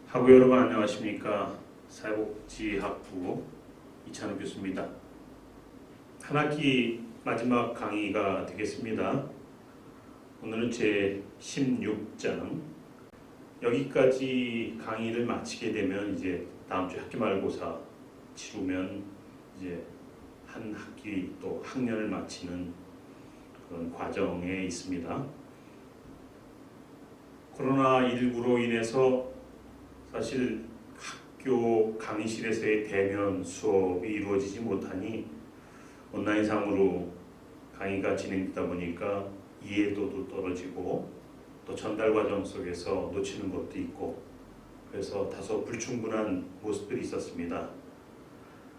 학우 여러분 안녕하십니까. 사회복지학부 이찬우 교수입니다. 한 학기 마지막 강의가 되겠습니다. 오늘은 제 16장. 여기까지 강의를 마치게 되면 이제 다음 주 학기말고사 치르면 이제 한 학기 또 학년을 마치는 그런 과정에 있습니다. 코로나19로 인해서 사실 학교 강의실에서의 대면 수업이 이루어지지 못하니 온라인상으로 강의가 진행되다 보니까 이해도도 떨어지고 또 전달 과정 속에서 놓치는 것도 있고 그래서 다소 불충분한 모습들이 있었습니다.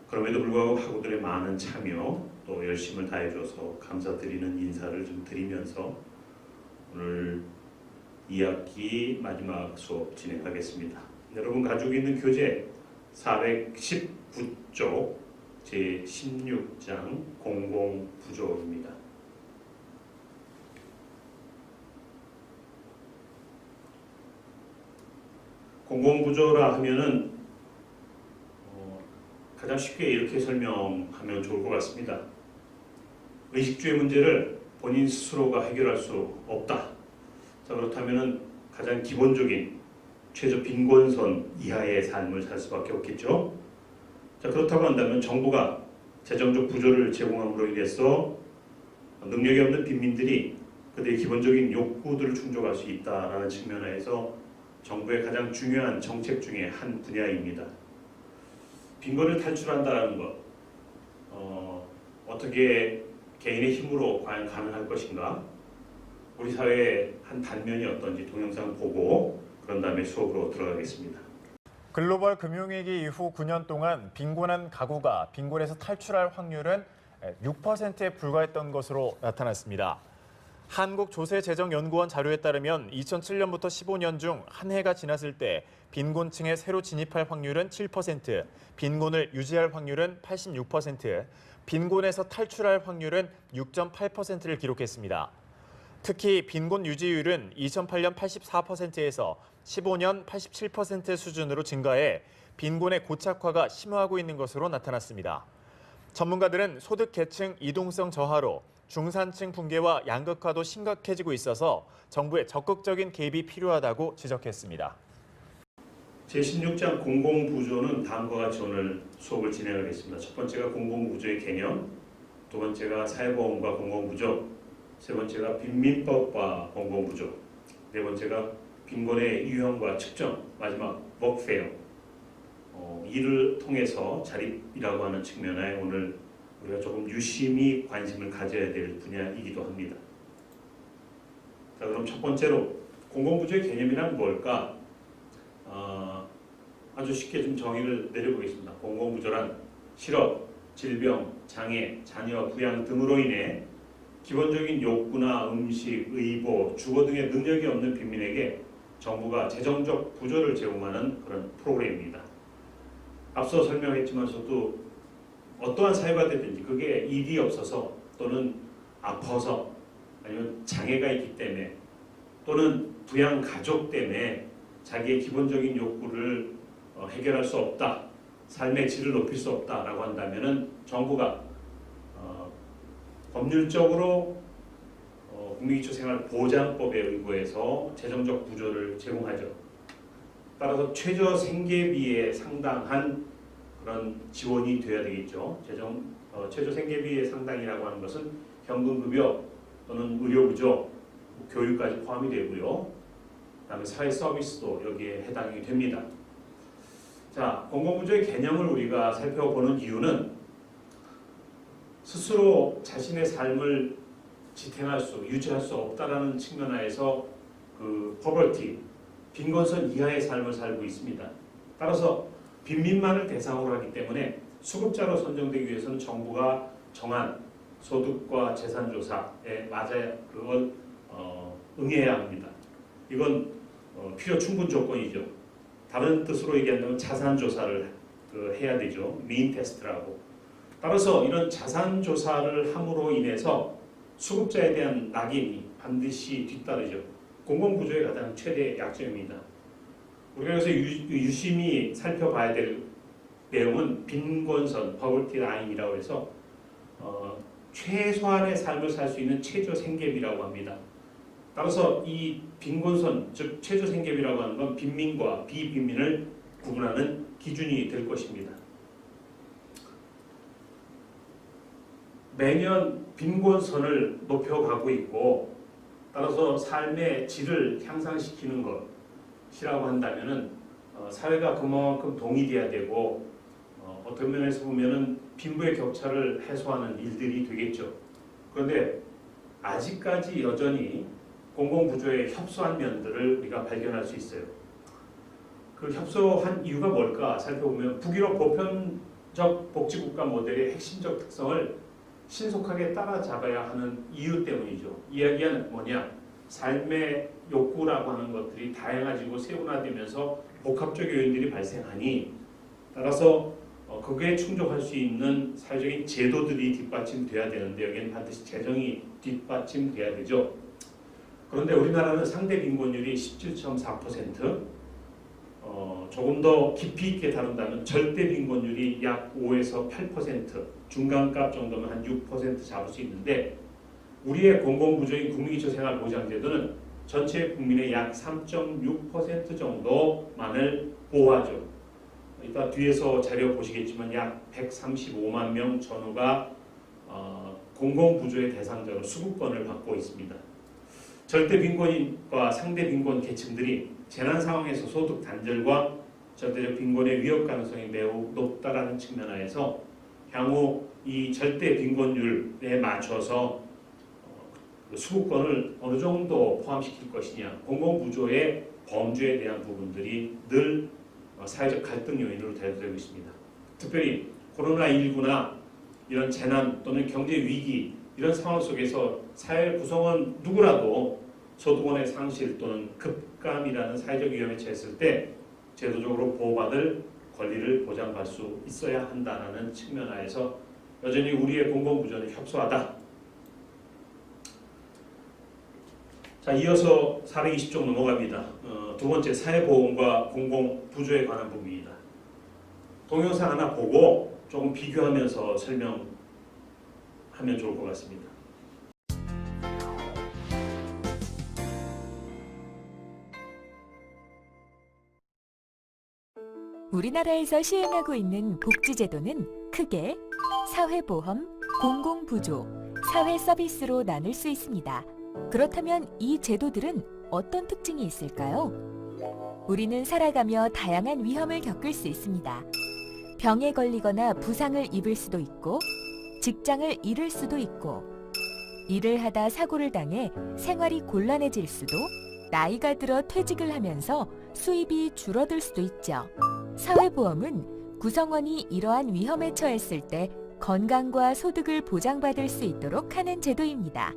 그럼에도 불구하고 학우들의 많은 참여 또 열심을 다해줘서 감사드리는 인사를 좀 드리면서 오늘 2학기 마지막 수업 진행하겠습니다. 여러분 가지고 있는 교재 419쪽 제16장 공공부조입니다. 공공부조라 하면은 가장 쉽게 이렇게 설명하면 좋을 것 같습니다. 의식주의 문제를 본인 스스로가 해결할 수 없다. 자, 그렇다면은 가장 기본적인 최저 빈곤선 이하의 삶을 살 수밖에 없겠죠. 자, 그렇다고 한다면 정부가 재정적 부조를 제공함으로 인해서 능력이 없는 빈민들이 그들의 기본적인 욕구들을 충족할 수 있다라는 측면에서 정부의 가장 중요한 정책 중에 한 분야입니다. 빈곤을 탈출한다는 것, 어떻게 개인의 힘으로 과연 가능할 것인가? 우리 사회의 한 단면이 어떤지 동영상 보고 그런 다음에 수업으로 들어가겠습니다. 글로벌 금융위기 이후 9년 동안 빈곤한 가구가 빈곤에서 탈출할 확률은 6%에 불과했던 것으로 나타났습니다. 한국조세재정연구원 자료에 따르면 2007년부터 15년 중 한 해가 지났을 때 빈곤층에 새로 진입할 확률은 7%, 빈곤을 유지할 확률은 86%, 빈곤에서 탈출할 확률은 6.8%를 기록했습니다. 특히 빈곤 유지율은 2008년 84%에서 15년 87% 수준으로 증가해 빈곤의 고착화가 심화하고 있는 것으로 나타났습니다. 전문가들은 소득 계층 이동성 저하로 중산층 붕괴와 양극화도 심각해지고 있어서 정부의 적극적인 개입이 필요하다고 지적했습니다. 제16장 공공부조는 다음과 같이 오늘 수업을 진행하겠습니다. 첫 번째가 공공부조의 개념, 두 번째가 사회보험과 공공부조, 세 번째가 빈민법과 공공부조, 네 번째가 빈곤의 유형과 측정, 마지막 워크페어, 이를 통해서 자립이라고 하는 측면에 오늘 우리가 조금 유심히 관심을 가져야 될 분야이기도 합니다. 자, 그럼 첫 번째로 공공부조의 개념이란 뭘까? 아주 쉽게 좀 정의를 내려보겠습니다. 공공부조란 실업, 질병, 장애, 자녀 부양 등으로 인해 기본적인 욕구나 음식, 의보, 주거 등의 능력이 없는 빈민에게 정부가 재정적 부조를 제공하는 그런 프로그램입니다. 앞서 설명했지만서도 어떠한 사회가 되든지 그게 일이 없어서 또는 아파서 아니면 장애가 있기 때문에 또는 부양 가족 때문에 자기의 기본적인 욕구를 해결할 수 없다, 삶의 질을 높일 수 없다라고 한다면은 정부가 법률적으로 국민기초생활보장법에 의거해서 재정적 부조를 제공하죠. 따라서 최저 생계비에 상당한 그런 지원이 돼야 되겠죠. 최저 생계비의 상당이라고 하는 것은 현금급여 또는 의료부조, 교육까지 포함이 되고요. 그다음에 사회 서비스도 여기에 해당이 됩니다. 자, 공공부조의 개념을 우리가 살펴보는 이유는 스스로 자신의 삶을 유지할 수 없다라는 측면에서 그 poverty, 빈곤선 이하의 삶을 살고 있습니다. 따라서 빈민만을 대상으로 하기 때문에 수급자로 선정되기 위해서는 정부가 정한 소득과 재산 조사에 그걸 응해야 합니다. 이건 필요 충분 조건이죠. 다른 뜻으로 얘기한다면 자산 조사를 해야 되죠. 미인 테스트라고. 따라서 이런 자산 조사를 함으로 인해서 수급자에 대한 낙인이 반드시 뒤따르죠. 공공부조의 가장 최대 약점입니다. 우리가 여기서 유심히 살펴봐야 될 내용은 빈곤선, poverty line이라고 해서 최소한의 삶을 살 수 있는 최저 생계비라고 합니다. 따라서 이 빈곤선, 즉 최저 생계비라고 하는 건 빈민과 비빈민을 구분하는 기준이 될 것입니다. 매년 빈곤선을 높여가고 있고 따라서 삶의 질을 향상시키는 것이라고 한다면은 사회가 그만큼 동일해야 되고 어떤 면에서 보면은 빈부의 격차를 해소하는 일들이 되겠죠. 그런데 아직까지 여전히 공공부조에 협소한 면들을 우리가 발견할 수 있어요. 그 협소한 이유가 뭘까 살펴보면 북유럽 보편적 복지국가 모델의 핵심적 특성을 신속하게 따라잡아야 하는 이유 때문이죠. 이야기는 뭐냐? 삶의 욕구라고 하는 것들이 다양해지고 세분화되면서 복합적 요인들이 발생하니 따라서 그게 충족할 수 있는 사회적인 제도들이 뒷받침돼야 되는데 여기는 반드시 재정이 뒷받침돼야 되죠. 그런데 우리나라는 상대 빈곤율이 17.4%, 조금 더 깊이 있게 다룬다면 절대 빈곤율이 약 5에서 8%, 중간값 정도면 한 6% 잡을 수 있는데 우리의 공공부조인 국민기초생활보장제도는 전체 국민의 약 3.6% 정도만을 보호하죠. 이따 뒤에서 자료 보시겠지만 약 135만 명 전후가 공공부조의 대상자로 수급권을 받고 있습니다. 절대 빈곤과 상대 빈곤 계층들이 재난 상황에서 소득 단절과 절대적 빈곤의 위협 가능성이 매우 높다라는 측면에서 향후 이 절대 빈곤율에 맞춰서 수급권을 어느 정도 포함시킬 것이냐, 공공부조의 범주에 대한 부분들이 늘 사회적 갈등 요인으로 대두되고 있습니다. 특별히 코로나19나 이런 재난 또는 경제 위기 이런 상황 속에서 사회 구성원 누구라도 소득원의 상실 또는 급감이라는 사회적 위험에 처했을 때 제도적으로 보호받을 권리를 보장받을 수 있어야 한다는 측면 하에서 여전히 우리의 공공부조는 협소하다. 자, 이어서 420쪽 넘어갑니다. 두 번째 사회보험과 공공부조에 관한 부분입니다. 동영상 하나 보고 조금 비교하면서 설명하면 좋을 것 같습니다. 우리나라에서 시행하고 있는 복지제도는 크게 사회보험, 공공부조, 사회서비스로 나눌 수 있습니다. 그렇다면 이 제도들은 어떤 특징이 있을까요? 우리는 살아가며 다양한 위험을 겪을 수 있습니다. 병에 걸리거나 부상을 입을 수도 있고, 직장을 잃을 수도 있고, 일을 하다 사고를 당해 생활이 곤란해질 수도, 나이가 들어 퇴직을 하면서 수입이 줄어들 수도 있죠. 사회보험은 구성원이 이러한 위험에 처했을 때 건강과 소득을 보장받을 수 있도록 하는 제도입니다.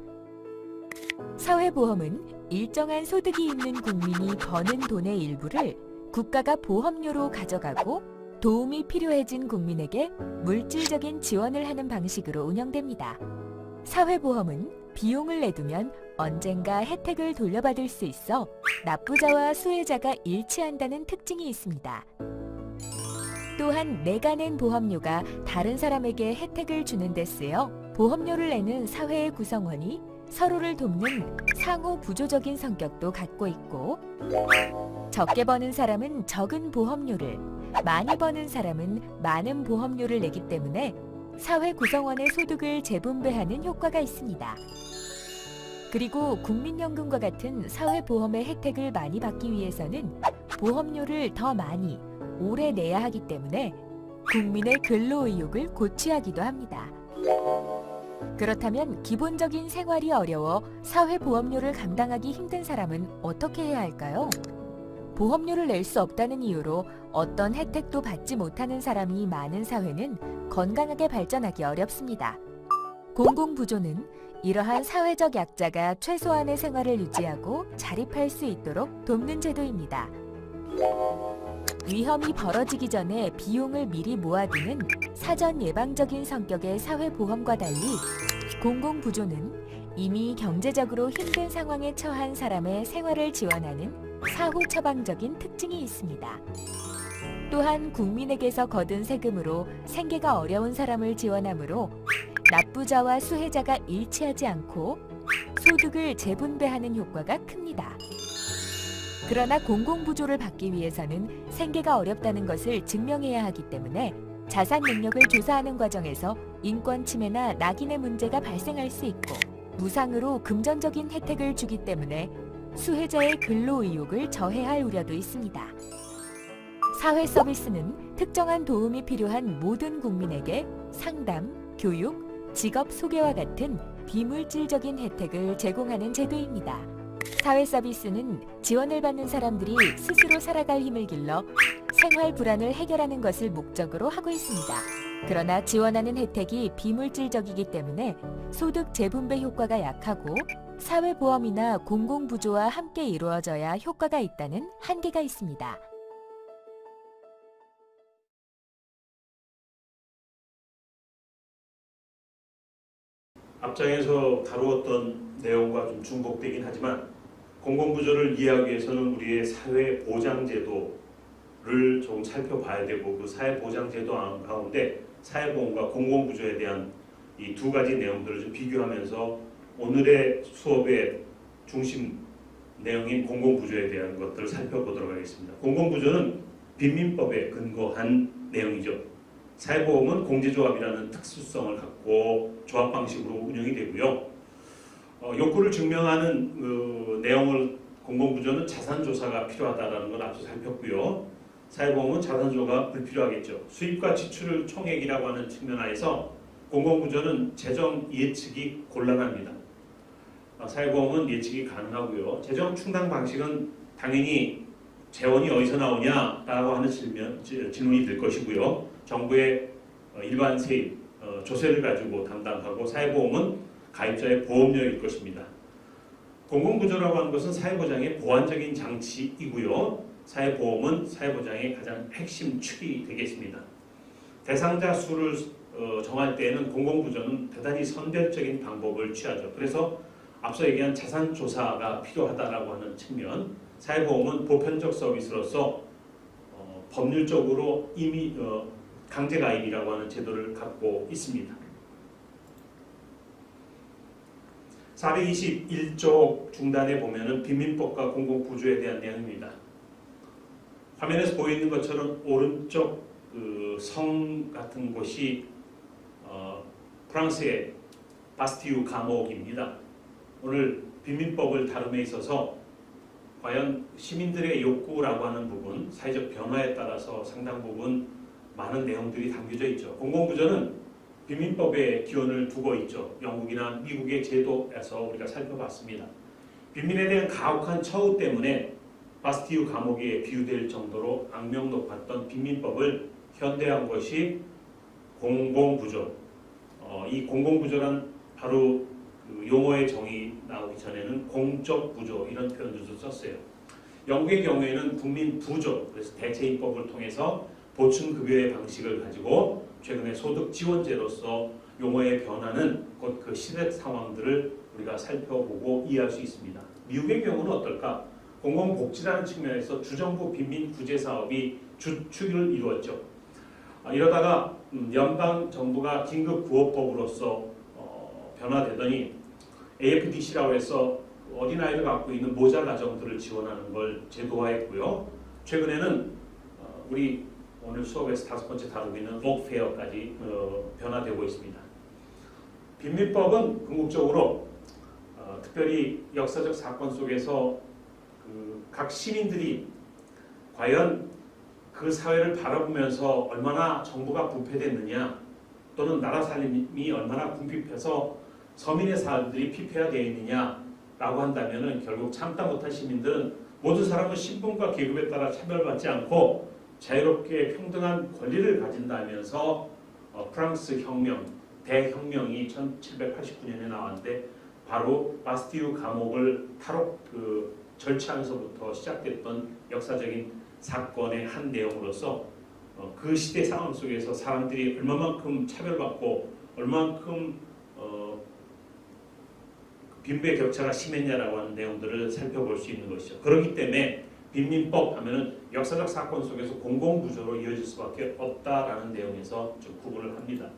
사회보험은 일정한 소득이 있는 국민이 버는 돈의 일부를 국가가 보험료로 가져가고 도움이 필요해진 국민에게 물질적인 지원을 하는 방식으로 운영됩니다. 사회보험은 비용을 내두면 언젠가 혜택을 돌려받을 수 있어 납부자와 수혜자가 일치한다는 특징이 있습니다. 또한 내가 낸 보험료가 다른 사람에게 혜택을 주는 데 쓰여 보험료를 내는 사회의 구성원이 서로를 돕는 상호 부조적인 성격도 갖고 있고, 적게 버는 사람은 적은 보험료를, 많이 버는 사람은 많은 보험료를 내기 때문에 사회 구성원의 소득을 재분배하는 효과가 있습니다. 그리고 국민연금과 같은 사회보험의 혜택을 많이 받기 위해서는 보험료를 더 많이, 오래 내야 하기 때문에 국민의 근로의욕을 고취하기도 합니다. 그렇다면 기본적인 생활이 어려워 사회보험료를 감당하기 힘든 사람은 어떻게 해야 할까요? 보험료를 낼 수 없다는 이유로 어떤 혜택도 받지 못하는 사람이 많은 사회는 건강하게 발전하기 어렵습니다. 공공부조는 이러한 사회적 약자가 최소한의 생활을 유지하고 자립할 수 있도록 돕는 제도입니다. 위험이 벌어지기 전에 비용을 미리 모아두는 사전 예방적인 성격의 사회보험과 달리 공공부조는 이미 경제적으로 힘든 상황에 처한 사람의 생활을 지원하는 사후 처방적인 특징이 있습니다. 또한 국민에게서 거둔 세금으로 생계가 어려운 사람을 지원하므로 납부자와 수혜자가 일치하지 않고 소득을 재분배하는 효과가 큽니다. 그러나 공공부조를 받기 위해서는 생계가 어렵다는 것을 증명해야 하기 때문에 자산 능력을 조사하는 과정에서 인권 침해나 낙인의 문제가 발생할 수 있고 무상으로 금전적인 혜택을 주기 때문에 수혜자의 근로 의욕을 저해할 우려도 있습니다. 사회 서비스는 특정한 도움이 필요한 모든 국민에게 상담, 교육, 직업 소개와 같은 비물질적인 혜택을 제공하는 제도입니다. 사회 서비스는 지원을 받는 사람들이 스스로 살아갈 힘을 길러 생활 불안을 해결하는 것을 목적으로 하고 있습니다. 그러나 지원하는 혜택이 비물질적이기 때문에 소득 재분배 효과가 약하고 사회보험이나 공공부조와 함께 이루어져야 효과가 있다는 한계가 있습니다. 앞장에서 다루었던 내용과 좀 중복되긴 하지만 공공부조를 이해하기 위해서는 우리의 사회보장제도를 조금 살펴봐야 되고 그 사회보장제도 가운데 사회보험과 공공부조에 대한 이 두 가지 내용들을 좀 비교하면서 오늘의 수업의 중심 내용인 공공부조에 대한 것들을 살펴보도록 하겠습니다. 공공부조는 빈민법에 근거한 내용이죠. 사회보험은 공제조합이라는 특수성을 갖고 조합 방식으로 운영이 되고요. 욕구를 증명하는 내용을 공공부조는 자산조사가 필요하다는 걸 앞서 살폈고요. 사회보험은 자산조사가 불필요하겠죠. 수입과 지출 총액이라고 하는 측면 하에서 공공부조는 재정 예측이 곤란합니다. 사회보험은 예측이 가능하고요. 재정 충당 방식은 당연히 재원이 어디서 나오냐라고 하는 질문이 될 것이고요. 정부의 일반 세입, 조세를 가지고 담당하고 사회보험은 가입자의 보험료일 것입니다. 공공부조라고 하는 것은 사회보장의 보완적인 장치이고요. 사회보험은 사회보장의 가장 핵심 축이 되겠습니다. 대상자 수를 정할 때에는 공공부조는 대단히 선별적인 방법을 취하죠. 그래서 앞서 얘기한 자산조사가 필요하다라고 하는 측면, 사회보험은 보편적 서비스로서 법률적으로 이미 강제가입이라고 하는 제도를 갖고 있습니다. 421조 중단에 보면은 빈민법과 공공부조에 대한 내용입니다. 화면에서 보이는 것처럼 오른쪽 성 같은 곳이 프랑스의 바스티유 감옥입니다. 오늘 빈민법을 다룸에 있어서 과연 시민들의 욕구라고 하는 부분, 사회적 변화에 따라서 상당 부분 많은 내용들이 담겨져 있죠. 공공부조는 빈민법의 기원을 두고 있죠. 영국이나 미국의 제도에서 우리가 살펴봤습니다. 빈민에 대한 가혹한 처우 때문에 바스티유 감옥에 비유될 정도로 악명 높았던 빈민법을 현대한 것이 공공부조. 이 공공부조란 바로 그 용어의 정의 나오기 전에는 공적부조 이런 표현들도 썼어요. 영국의 경우에는 국민부조, 그래서 대체인법을 통해서 보충급여의 방식을 가지고 최근에 소득지원제로서 용어의 변화는 곧 그 시대 상황들을 우리가 살펴보고 이해할 수 있습니다. 미국의 경우는 어떨까? 공공복지라는 측면에서 주정부 빈민 구제 사업이 주축을 이루었죠. 이러다가 연방 정부가 긴급 구호법으로서 변화되더니 AFDC라고 해서 어린아이를 갖고 있는 모자 가정들을 지원하는 걸 제도화했고요. 최근에는 우리 오늘 수업에서 5번째 다루고 있는 옥페어까지 변화되고 있습니다. 빈민법은 궁극적으로 특별히 역사적 사건 속에서 각 시민들이 과연 그 사회를 바라보면서 얼마나 정부가 부패됐느냐 또는 나라 살림이 얼마나 궁핍해서 서민의 삶들이 피폐화되어 있느냐라고 한다면 결국 참다 못한 시민들은 모든 사람은 신분과 계급에 따라 차별받지 않고 자유롭게 평등한 권리를 가진다면서 프랑스 혁명, 대혁명이 1789년에 나왔는데 바로 바스티유 감옥을 탈옥 절차에서부터 시작됐던 역사적인 사건의 한 내용으로서 그 시대 상황 속에서 사람들이 얼마만큼 차별받고 얼마만큼 빈부의 격차가 심했냐라고 하는 내용들을 살펴볼 수 있는 것이죠. 그렇기 때문에 빈민법 하면은 역사적 사건 속에서 공공부조로 이어질 수밖에 없다라는 내용에서 좀 구분을 합니다.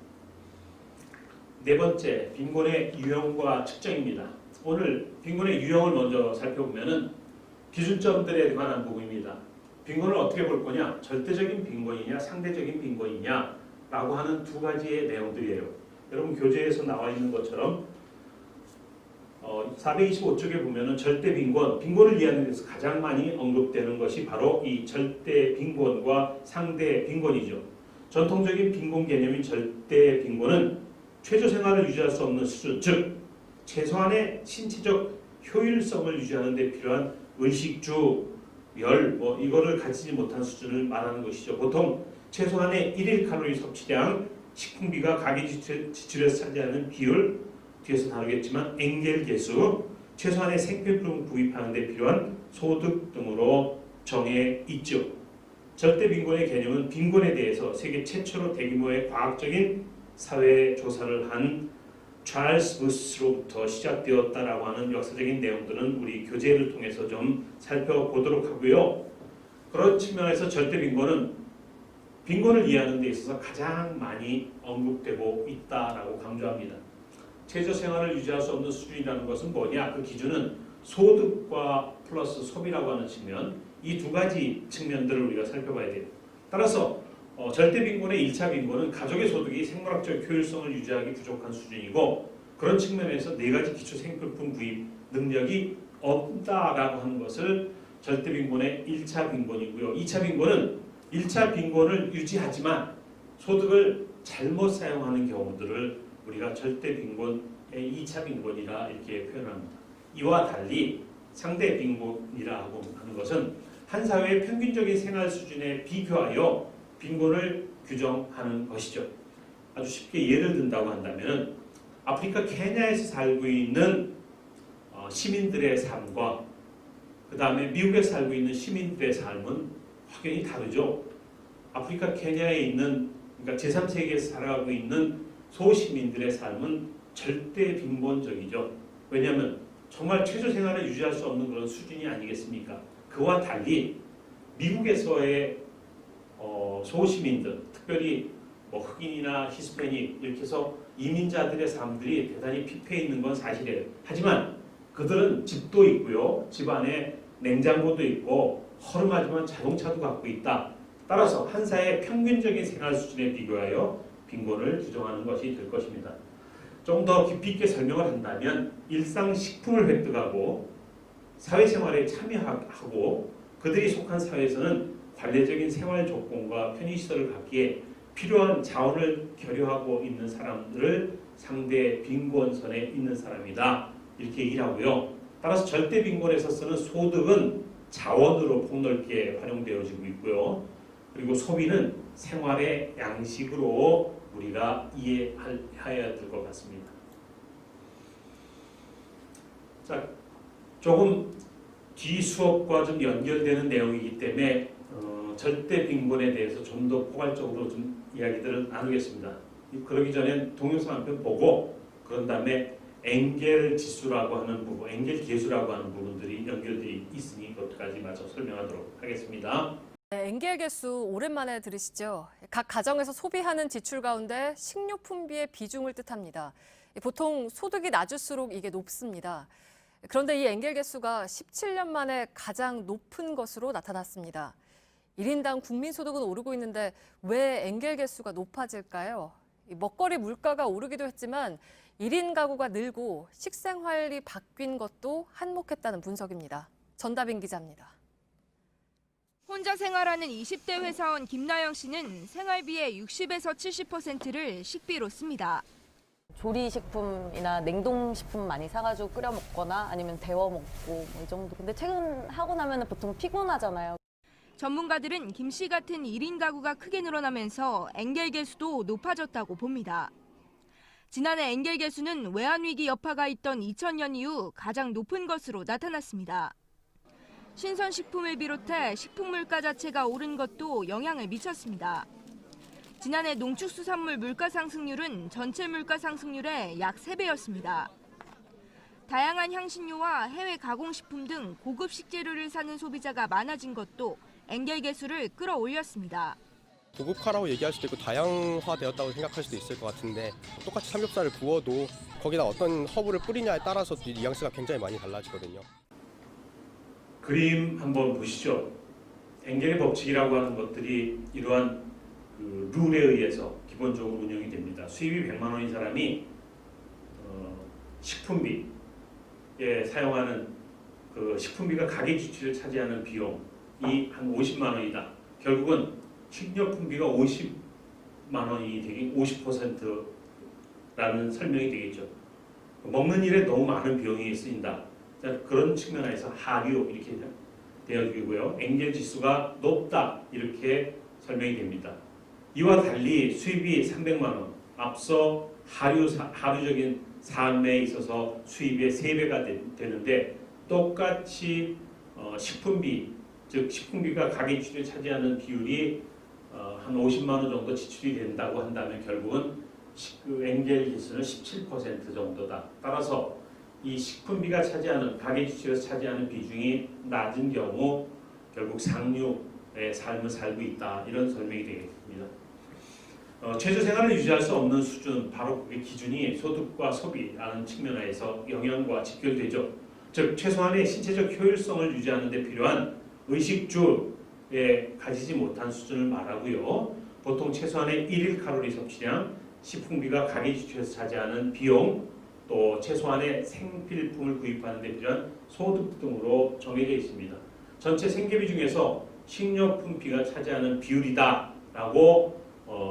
네 번째, 빈곤의 유형과 측정입니다. 오늘 빈곤의 유형을 먼저 살펴보면은 기준점들에 관한 부분입니다. 빈곤을 어떻게 볼 거냐? 절대적인 빈곤이냐, 상대적인 빈곤이냐 라고 하는 두 가지의 내용들이에요. 여러분 교재에서 나와 있는 것처럼 425쪽에 보면은 절대 빈곤, 빈곤을 이해하는 데서 가장 많이 언급되는 것이 바로 이 절대 빈곤과 상대 빈곤이죠. 전통적인 빈곤 개념인 절대 빈곤은 최저 생활을 유지할 수 없는 수준, 즉 최소한의 신체적 효율성을 유지하는 데 필요한 의식주, 열, 이거를 갖추지 못한 수준을 말하는 것이죠. 보통 최소한의 1일 칼로리 섭취량, 식품비가 가계 지출에서 차지하는 비율, 뒤에서 다루겠지만 엔겔 계수, 최소한의 생필품 구입하는 데 필요한 소득 등으로 정해 있죠. 절대 빈곤의 개념은 빈곤에 대해서 세계 최초로 대규모의 과학적인 사회 조사를 한 찰스 부스로부터 시작되었다라고 하는 역사적인 내용들은 우리 교재를 통해서 좀 살펴보도록 하고요. 그런 측면에서 절대 빈곤은 빈곤을 이해하는 데 있어서 가장 많이 언급되고 있다라고 강조합니다. 최저 생활을 유지할 수 없는 수준이라는 것은 뭐냐? 그 기준은 소득과 플러스 소비라고 하는 측면, 이 두 가지 측면들을 우리가 살펴봐야 돼요. 따라서 절대 빈곤의 1차 빈곤은 가족의 소득이 생물학적 효율성을 유지하기 부족한 수준이고, 그런 측면에서 네 가지 기초 생필품 구입 능력이 없다라고 하는 것을 절대 빈곤의 1차 빈곤이고요. 2차 빈곤은 1차 빈곤을 유지하지만 소득을 잘못 사용하는 경우들을 우리가 절대 빈곤의 2차 빈곤이라 이렇게 표현합니다. 이와 달리 상대 빈곤이라 하는 것은 한 사회의 평균적인 생활 수준에 비교하여 빈곤을 규정하는 것이죠. 아주 쉽게 예를 든다고 한다면 아프리카 케냐에서 살고 있는 시민들의 삶과 그 다음에 미국에서 살고 있는 시민들의 삶은 확연히 다르죠. 아프리카 케냐에 있는, 그러니까 제3세계에서 살아가고 있는 소시민들의 삶은 절대 빈곤적이죠. 왜냐하면 정말 최저 생활을 유지할 수 없는 그런 수준이 아니겠습니까? 그와 달리 미국에서의 소시민들, 특별히 흑인이나 히스패닉 이렇게 해서 이민자들의 삶들이 대단히 피폐해 있는 건 사실이에요. 하지만 그들은 집도 있고요, 집 안에 냉장고도 있고 허름하지만 자동차도 갖고 있다. 따라서 한 사회의 평균적인 생활 수준에 비교하여 빈곤을 규정하는 것이 될 것입니다. 좀 더 깊이 있게 설명을 한다면 일상 식품을 획득하고 사회생활에 참여하고 그들이 속한 사회에서는 관례적인 생활 조건과 편의시설을 갖기에 필요한 자원을 결여하고 있는 사람들을 상대 빈곤선에 있는 사람이다. 이렇게 얘기를 하고요. 따라서 절대 빈곤에서 쓰는 소득은 자원으로 폭넓게 활용되어지고 있고요. 그리고 소비는 생활의 양식으로 우리가 이해해야 될 것 같습니다. 자, 조금 뒤 수업과 좀 연결되는 내용이기 때문에 절대 빈곤에 대해서 좀 더 포괄적으로 좀 이야기들을 나누겠습니다. 그러기 전에 동영상 한 편 보고 그런 다음에 엔겔 지수라고 하는 부분, 엔겔 계수라고 하는 부분들이 연결되어 있으니 그것까지 마저 설명하도록 하겠습니다. 네, 엔겔 개수 오랜만에 들으시죠? 각 가정에서 소비하는 지출 가운데 식료품비의 비중을 뜻합니다. 보통 소득이 낮을수록 이게 높습니다. 그런데 이 엔겔 개수가 17년 만에 가장 높은 것으로 나타났습니다. 1인당 국민소득은 오르고 있는데 왜 엔겔 개수가 높아질까요? 먹거리 물가가 오르기도 했지만 1인 가구가 늘고 식생활이 바뀐 것도 한몫했다는 분석입니다. 전다빈 기자입니다. 혼자 생활하는 20대 회사원 김나영 씨는 생활비의 60에서 70%를 식비로 씁니다. 조리식품이나 냉동식품 많이 사가지고 끓여 먹거나 아니면 데워 먹고 이 정도. 근데 퇴근하고 나면 보통 피곤하잖아요. 전문가들은 김 씨 같은 1인 가구가 크게 늘어나면서 엔겔 개수도 높아졌다고 봅니다. 지난해 엔겔 개수는 외환위기 여파가 있던 2000년 이후 가장 높은 것으로 나타났습니다. 신선식품을 비롯해 식품물가 자체가 오른 것도 영향을 미쳤습니다. 지난해 농축수산물 물가 상승률은 전체 물가 상승률의 약 3배였습니다. 다양한 향신료와 해외 가공식품 등 고급 식재료를 사는 소비자가 많아진 것도 엔겔 개수를 끌어올렸습니다. 고급화라고 얘기할 수도 있고 다양화되었다고 생각할 수도 있을 것 같은데 똑같이 삼겹살을 구워도 거기다 어떤 허브를 뿌리냐에 따라서 뉘앙스가 굉장히 많이 달라지거든요. 그림 한번 보시죠. 엔겔의 법칙이라고 하는 것들이 이러한 그 룰에 의해서 기본적으로 운영이 됩니다. 수입이 100만 원인 사람이 식품비에 사용하는 그 식품비가 가계 지출을 차지하는 비용이 한 50만 원이다. 결국은 식료품비가 50만 원이 되긴 50%라는 설명이 되겠죠. 먹는 일에 너무 많은 비용이 쓰인다. 그런 측면에서 하류 이렇게 되어지고요. 엔겔 지수가 높다 이렇게 설명이 됩니다. 이와 달리 수입이 300만 원, 앞서 하류적인 삶에 있어서 수입의 3배가 되는데 똑같이 식품비, 즉 식품비가 가계 지출에 차지하는 비율이 한 50만 원 정도 지출이 된다고 한다면 결국은 그 엔겔 지수는 17% 정도다. 따라서 이 식품비가 차지하는 가계 지출에서 차지하는 비중이 낮은 경우 결국 상류의 삶을 살고 있다. 이런 설명이 되겠습니다. 최저 생활을 유지할 수 없는 수준, 바로 그 기준이 소득과 소비라는 측면에서 영향과 직결되죠. 즉 최소한의 신체적 효율성을 유지하는 데 필요한 의식주에 가지지 못한 수준을 말하고요. 보통 최소한의 1일 칼로리 섭취량, 식품비가 가계 지출에서 차지하는 비용, 또 최소한의 생필품을 구입하는 데 필요한 소득 등으로 정해져 있습니다. 전체 생계비 중에서 식료품비가 차지하는 비율이다라고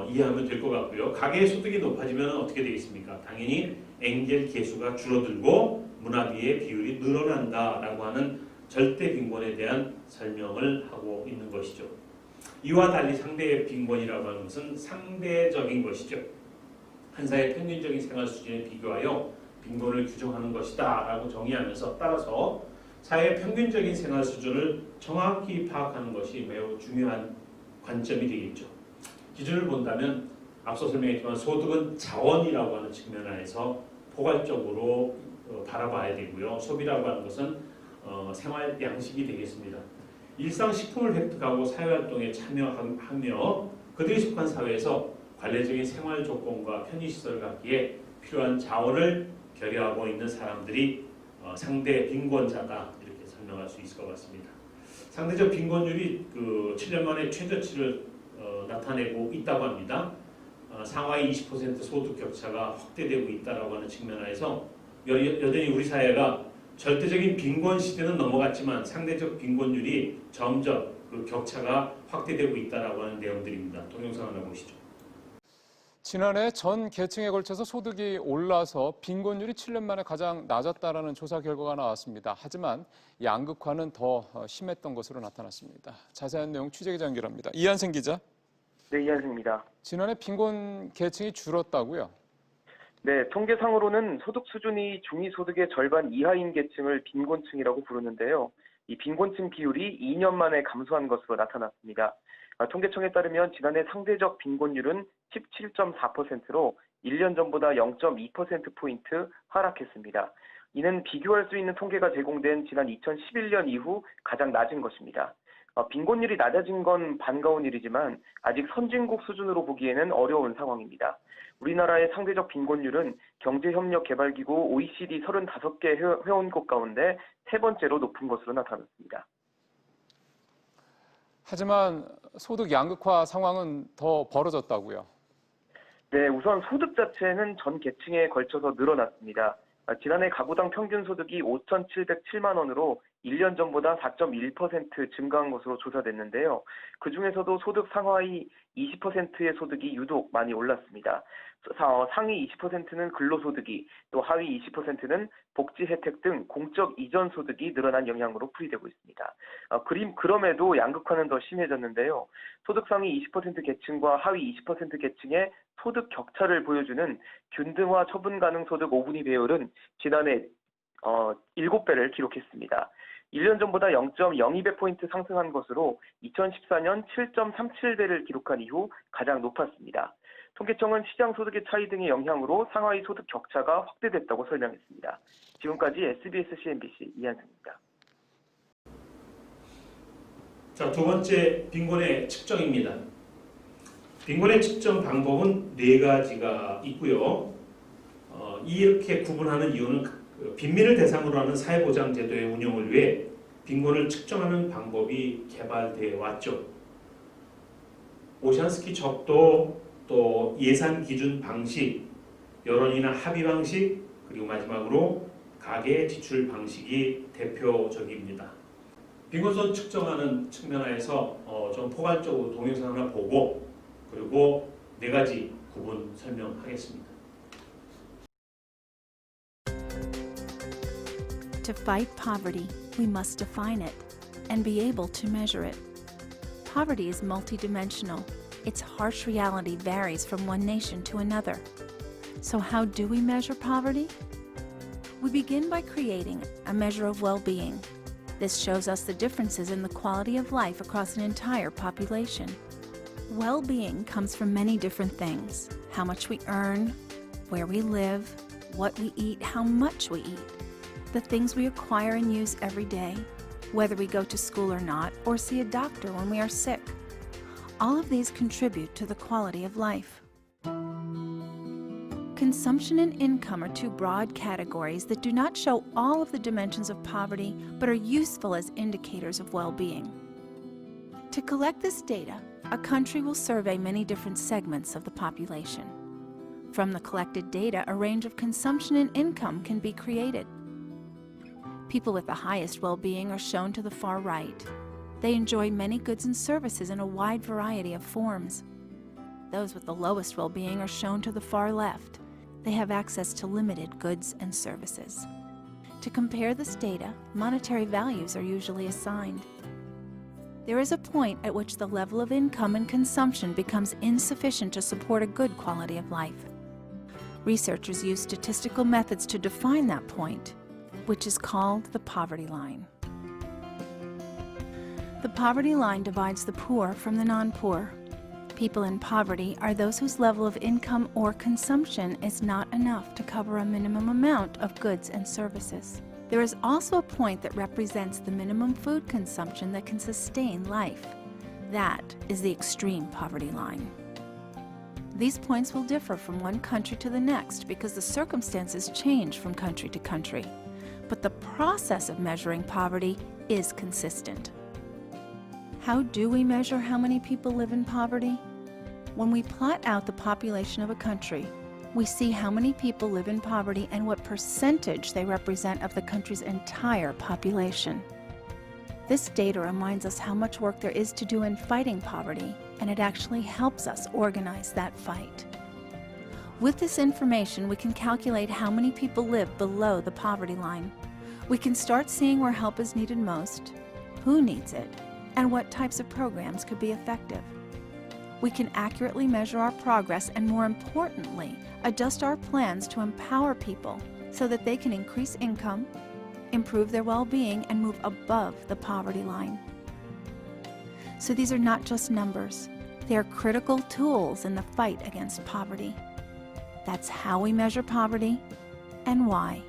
이해하면 될 것 같고요. 가계 소득이 높아지면 어떻게 되겠습니까? 당연히 엔겔 개수가 줄어들고 문화비의 비율이 늘어난다라고 하는 절대 빈곤에 대한 설명을 하고 있는 것이죠. 이와 달리 상대 빈곤이라고 하는 것은 상대적인 것이죠. 한 사회의 평균적인 생활 수준에 비교하여 빈곤을 규정하는 것이다 라고 정의하면서 따라서 사회의 평균적인 생활 수준을 정확히 파악하는 것이 매우 중요한 관점이 되겠죠. 기준을 본다면 앞서 설명했지만 소득은 자원이라고 하는 측면에서 포괄적으로 바라봐야 되고요. 소비라고 하는 것은 생활 양식이 되겠습니다. 일상 식품을 획득하고 사회활동에 참여하며 그들이 속한 사회에서 관례적인 생활 조건과 편의시설을 갖기에 필요한 자원을 결여하고 있는 사람들이 상대 빈곤자다 이렇게 설명할 수 있을 것 같습니다. 상대적 빈곤율이 그 7년 만에 최저치를 나타내고 있다고 합니다. 상하이 20% 소득 격차가 확대되고 있다고 하는 측면에서 여전히 우리 사회가 절대적인 빈곤 시대는 넘어갔지만 상대적 빈곤율이 점점 그 격차가 확대되고 있다고 하는 내용들입니다. 동영상 하나 보시죠. 지난해 전 계층에 걸쳐서 소득이 올라서 빈곤율이 7년 만에 가장 낮았다라는 조사 결과가 나왔습니다. 하지만 양극화는 더 심했던 것으로 나타났습니다. 자세한 내용 취재기자 연결합니다. 이한생 기자. 네, 이한승입니다. 지난해 빈곤 계층이 줄었다고요? 네, 통계상으로는 소득 수준이 중위소득의 절반 이하인 계층을 빈곤층이라고 부르는데요. 이 빈곤층 비율이 2년 만에 감소한 것으로 나타났습니다. 통계청에 따르면 지난해 상대적 빈곤율은 17.4%로 1년 전보다 0.2%포인트 하락했습니다. 이는 비교할 수 있는 통계가 제공된 지난 2011년 이후 가장 낮은 것입니다. 빈곤율이 낮아진 건 반가운 일이지만 아직 선진국 수준으로 보기에는 어려운 상황입니다. 우리나라의 상대적 빈곤율은 경제협력개발기구 OECD 35개 회원국 가운데 세 번째로 높은 것으로 나타났습니다. 하지만 소득 양극화 상황은 더 벌어졌다고요? 네, 우선 소득 자체는 전 계층에 걸쳐서 늘어났습니다. 지난해 가구당 평균 소득이 5,707만 원으로 1년 전보다 4.1% 증가한 것으로 조사됐는데요. 그중에서도 소득 상하위 20%의 소득이 유독 많이 올랐습니다. 상위 20%는 근로소득이, 또 하위 20%는 복지 혜택 등 공적 이전 소득이 늘어난 영향으로 풀이되고 있습니다. 그럼에도 양극화는 더 심해졌는데요. 소득 상위 20% 계층과 하위 20% 계층의 소득 격차를 보여주는 균등화 처분 가능 소득 5분위 배율은 지난해 7배를 기록했습니다. 1년 전보다 0.02배포인트 상승한 것으로 2014년 7.37배를 기록한 이후 가장 높았습니다. 통계청은 시장 소득의 차이 등의 영향으로 상하이 소득 격차가 확대됐다고 설명했습니다. 지금까지 SBS CNBC 이한승입니다. 자, 두 번째 빈곤의 측정입니다. 빈곤의 측정 방법은 네 가지가 있고요. 이렇게 구분하는 이유는 빈민을 대상으로 하는 사회보장제도의 운영을 위해 빈곤을 측정하는 방법이 개발되어 왔죠. 오션스키 척도, 또 예산 기준 방식, 여론이나 합의 방식, 그리고 마지막으로 가계 지출 방식이 대표적입니다. 빈곤선 측정하는 측면에서 좀 포괄적으로 동영상 하나 보고 그리고 네 가지 구분 설명하겠습니다. To fight poverty, we must define it and be able to measure it. Poverty is multidimensional. Its harsh reality varies from one nation to another. So how do we measure poverty? We begin by creating a measure of well-being. This shows us the differences in the quality of life across an entire population. Well-being comes from many different things: how much we earn, where we live, what we eat, how much we eat, the things we acquire and use every day, whether we go to school or not, or see a doctor when we are sick. All of these contribute to the quality of life. Consumption and income are two broad categories that do not show all of the dimensions of poverty, but are useful as indicators of well-being. To collect this data, a country will survey many different segments of the population. From the collected data, a range of consumption and income can be created. People with the highest well-being are shown to the far right. They enjoy many goods and services in a wide variety of forms. Those with the lowest well-being are shown to the far left. They have access to limited goods and services. To compare this data, monetary values are usually assigned. There is a point at which the level of income and consumption becomes insufficient to support a good quality of life. Researchers use statistical methods to define that point, which is called the poverty line. The poverty line divides the poor from the non-poor. People in poverty are those whose level of income or consumption is not enough to cover a minimum amount of goods and services. There is also a point that represents the minimum food consumption that can sustain life. That is the extreme poverty line. These points will differ from one country to the next because the circumstances change from country to country. But the process of measuring poverty is consistent. How do we measure how many people live in poverty? When we plot out the population of a country, we see how many people live in poverty and what percentage they represent of the country's entire population. This data reminds us how much work there is to do in fighting poverty, and it actually helps us organize that fight. With this information, we can calculate how many people live below the poverty line. We can start seeing where help is needed most, who needs it, and what types of programs could be effective. We can accurately measure our progress and, more importantly, adjust our plans to empower people so that they can increase income, improve their well-being, and move above the poverty line. So these are not just numbers. They are critical tools in the fight against poverty. That's how we measure poverty and why.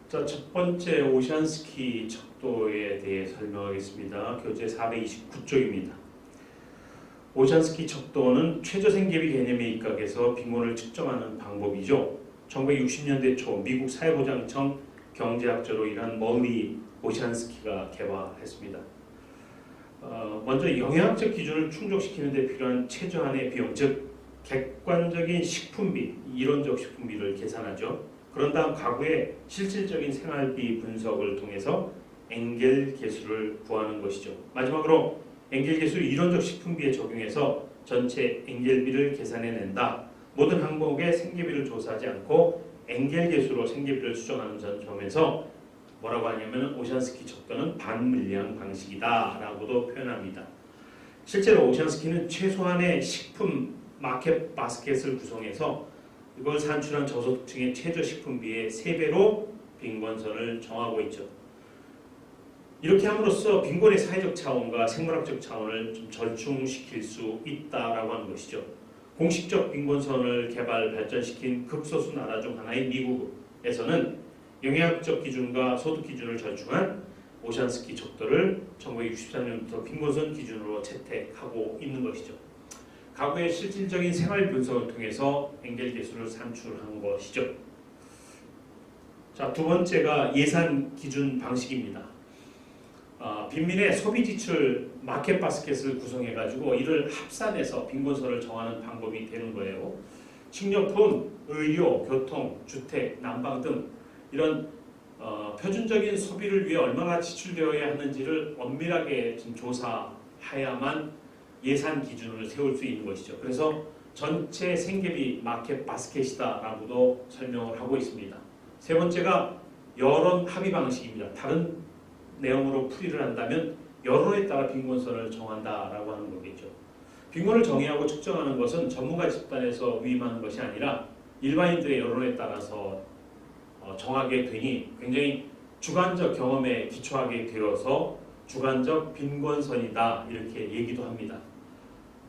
자, 첫 번째 오션스키 척도에 대해 설명하겠습니다. 교재 429쪽입니다. 오션스키 척도는 최저생계비 개념에 입각해서 빈곤을 측정하는 방법이죠. 1960년대 초 미국 사회보장청 경제학자로 일한 멀리 오션스키가 개발했습니다. 먼저 영양학적 기준을 충족시키는 데 필요한 최저한의 비용, 즉 객관적인 식품비, 이론적 식품비를 계산하죠. 그런 다음 가구의 실질적인 생활비 분석을 통해서 엔겔 계수를 구하는 것이죠. 마지막으로 엔겔 계수를 이론적 식품비에 적용해서 전체 엔겔비를 계산해낸다. 모든 항목의 생계비를 조사하지 않고 엔겔 계수로 생계비를 수정하는 점에서 뭐라고 하냐면 오션스키 척도는 반물량 방식이다 라고도 표현합니다. 실제로 오션스키는 최소한의 식품 마켓 바스켓을 구성해서 이걸 산출한 저소득층의 최저 식품비의 3배로 빈곤선을 정하고 있죠. 이렇게 함으로써 빈곤의 사회적 차원과 생물학적 차원을 좀 절충시킬 수 있다라고 하는 것이죠. 공식적 빈곤선을 개발 발전시킨 극소수 나라 중 하나인 미국에서는 영향학적 기준과 소득 기준을 절충한 오션스키 척도를 1963년부터 빈곤선 기준으로 채택하고 있는 것이죠. 가구의 실질적인 생활 분석을 통해서 엔겔 계수를 산출한 것이죠. 자, 두 번째가 예산 기준 방식입니다. 빈민의 소비 지출 마켓 바스켓을 구성해 가지고 이를 합산해서 빈곤선을 정하는 방법이 되는 거예요. 식료품, 의료, 교통, 주택, 난방 등 이런 표준적인 소비를 위해 얼마나 지출되어야 하는지를 엄밀하게 좀 조사해야만 예산 기준을 세울 수 있는 것이죠. 그래서 전체 생계비 마켓 바스켓이다라고도 설명을 하고 있습니다. 세 번째가 여론 합의 방식입니다. 다른 내용으로 풀이를 한다면 여론에 따라 빈곤선을 정한다라고 하는 거겠죠. 빈곤을 정의하고 측정하는 것은 전문가 집단에서 위임하는 것이 아니라 일반인들의 여론에 따라서 정하게 되니 굉장히 주관적 경험에 기초하게 되어서 주관적 빈곤선이다 이렇게 얘기도 합니다.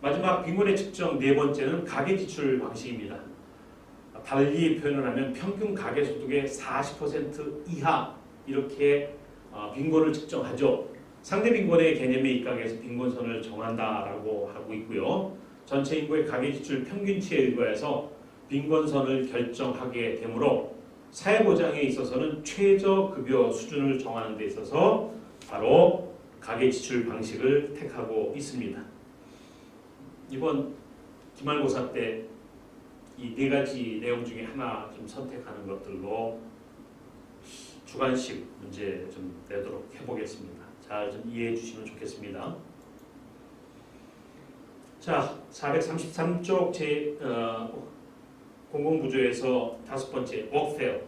마지막 빈곤의 측정 네 번째는 가계지출 방식입니다. 달리 표현을 하면 평균 가계소득의 40% 이하 이렇게 빈곤을 측정하죠. 상대 빈곤의 개념에 입각해서 빈곤선을 정한다라고 하고 있고요. 전체 인구의 가계지출 평균치에 의거해서 빈곤선을 결정하게 되므로 사회보장에 있어서는 최저급여 수준을 정하는 데 있어서 바로 가계지출 방식을 택하고 있습니다. 이번 기말고사 때 이 네 가지 내용 중에 하나 좀 선택하는 것들로 주관식 문제 좀 내도록 해보겠습니다. 잘 좀 이해해 주시면 좋겠습니다. 자, 433쪽 공공부조에서 다섯 번째 워크페어.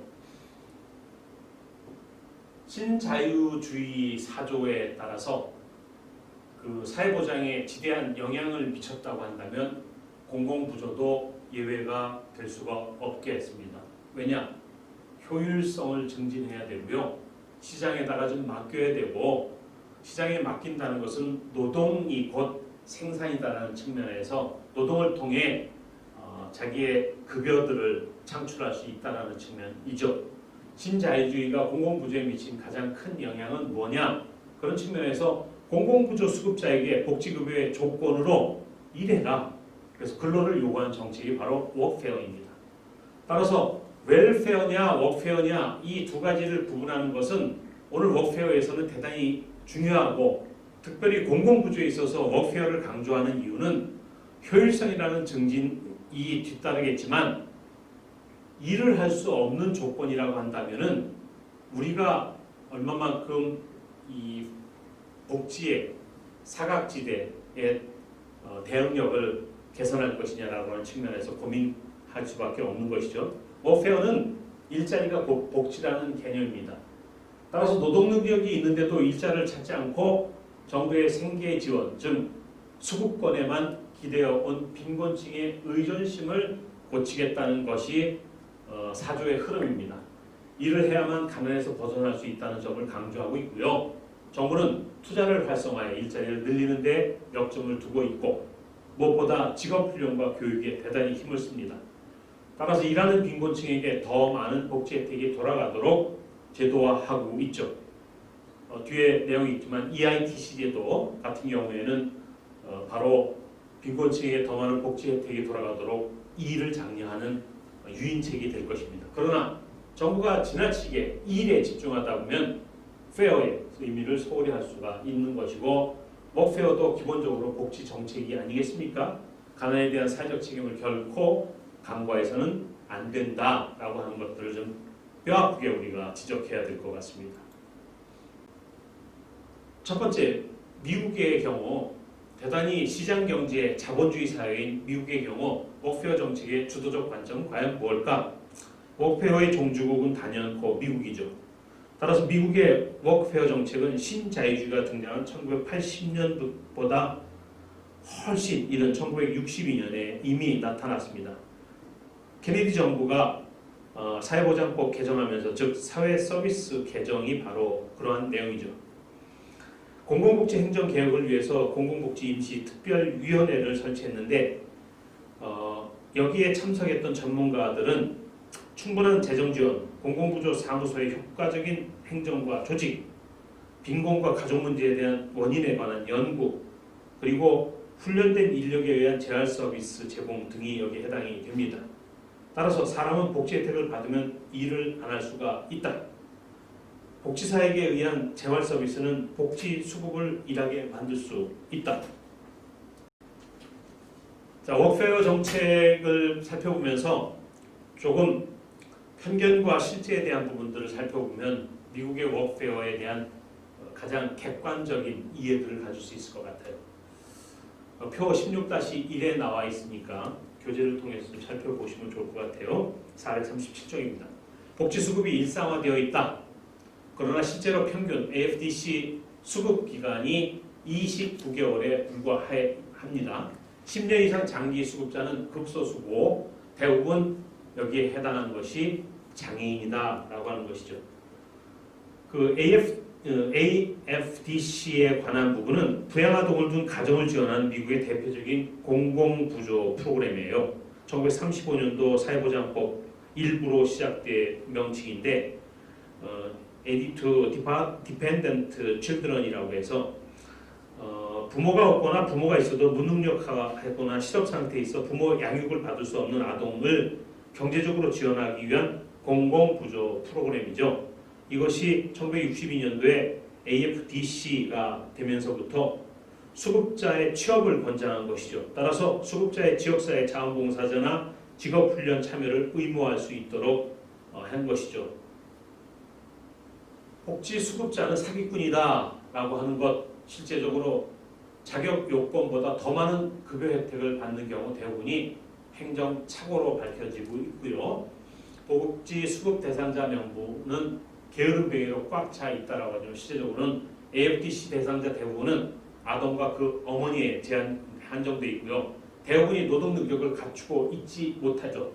신자유주의 사조에 따라서 그 사회보장에 지대한 영향을 미쳤다고 한다면 공공부조도 예외가 될 수가 없겠습니다. 왜냐? 효율성을 증진해야 되고요. 시장에다가 좀 맡겨야 되고 시장에 맡긴다는 것은 노동이 곧 생산이다라는 측면에서 노동을 통해 자기의 급여들을 창출할 수 있다는 측면이죠. 신자유주의가 공공부조에 미친 가장 큰 영향은 뭐냐? 그런 측면에서 공공부조 수급자에게 복지급여의 조건으로 일해라. 그래서 근로를 요구하는 정책이 바로 워크페어입니다. 따라서 웰페어냐 워크페어냐 이 두 가지를 구분하는 것은 오늘 워크페어에서는 대단히 중요하고 특별히 공공부조에 있어서 워크페어를 강조하는 이유는 효율성이라는 증진이 뒤따르겠지만 일을 할 수 없는 조건이라고 한다면은 우리가 얼마만큼 이 복지의 사각지대의 대응력을 개선할 것이냐라고 하는 측면에서 고민할 수밖에 없는 것이죠. 워크페어는 일자리가 복지라는 개념입니다. 따라서 노동 능력이 있는데도 일자리를 찾지 않고 정부의 생계 지원, 즉 수급권에만 기대어 온 빈곤층의 의존심을 고치겠다는 것이 사조의 흐름입니다. 일을 해야만 가난에서 벗어날 수 있다는 점을 강조하고 있고요. 정부는 투자를 활성화해 일자리를 늘리는 데 역점을 두고 있고 무엇보다 직업훈련과 교육에 대단히 힘을 씁니다. 따라서 일하는 빈곤층에게 더 많은 복지 혜택이 돌아가도록 제도화하고 있죠. 뒤에 내용이 있지만 EITC제도 같은 경우에는 바로 빈곤층에게 더 많은 복지 혜택이 돌아가도록 이 일을 장려하는 유인책이 될 것입니다. 그러나 정부가 지나치게 일에 집중하다 보면 페어의 의미를 소홀히 할 수가 있는 것이고 워크페어도 기본적으로 복지 정책이 아니겠습니까? 가난에 대한 사회적 책임을 결코 간과해서는 안 된다라고 하는 것들을 좀 뼈아프게 우리가 지적해야 될 것 같습니다. 첫 번째, 미국의 경우 대단히 시장경제 자본주의 사회인 미국의 경우 워크페어 정책의 주도적 관점은 과연 무엇일까? 워크페어의 종주국은 단연코 미국이죠. 따라서 미국의 워크페어 정책은 신자유주의가 등장한 1980년보다 훨씬 이른 1962년에 이미 나타났습니다. 케네디 정부가 사회보장법 개정하면서 즉 사회서비스 개정이 바로 그러한 내용이죠. 공공복지 행정개혁을 위해서 공공복지 임시특별위원회를 설치했는데 여기에 참석했던 전문가들은 충분한 재정 지원, 공공부조 사무소의 효과적인 행정과 조직, 빈곤과 가족 문제에 대한 원인에 관한 연구, 그리고 훈련된 인력에 의한 재활 서비스 제공 등이 여기에 해당이 됩니다. 따라서 사람은 복지 혜택을 받으면 일을 안 할 수가 있다. 복지사에게 의한 재활 서비스는 복지 수급을 일하게 만들 수 있다. 자, 워크페어 정책을 살펴보면서 조금 편견과 실제에 대한 부분들을 살펴보면 미국의 워크페어에 대한 가장 객관적인 이해들을 가질 수 있을 것 같아요. 표 16-1에 나와 있으니까 교재를 통해서 좀 살펴보시면 좋을 것 같아요. 437쪽입니다. 복지수급이 일상화되어 있다. 그러나 실제로 평균 AFDC 수급 기간이 29개월에 불과합니다. 10년 이상 장기 수급자는 극소수고 대부분 여기에 해당하는 것이 장애인이다라고 하는 것이죠. 그 AFDC에 관한 부분은 부양아동을 둔 가정을 지원하는 미국의 대표적인 공공부조 프로그램이에요. 1935년도 사회보장법 일부로 시작된 명칭인데 Aid to Dependent Children이라고 해서 부모가 없거나 부모가 있어도 무능력하거나 실업 상태에 있어 부모 양육을 받을 수 없는 아동을 경제적으로 지원하기 위한 공공부조 프로그램이죠. 이것이 1962년도에 AFDC가 되면서부터 수급자의 취업을 권장한 것이죠. 따라서 수급자의 지역사회 자원봉사자나 직업훈련 참여를 의무화할 수 있도록 한 것이죠. 복지 수급자는 사기꾼이다 라고 하는 것, 실제적으로 자격 요건보다 더 많은 급여 혜택을 받는 경우 대부분이 행정착오로 밝혀지고 있고요. 복지 수급 대상자 명부는 게으름뱅이로 꽉 차 있다라고 하죠. 실제적으로는 AFDC 대상자 대부분은 아동과 그 어머니에 한정돼 있고요. 대부분이 노동 능력을 갖추고 있지 못하죠.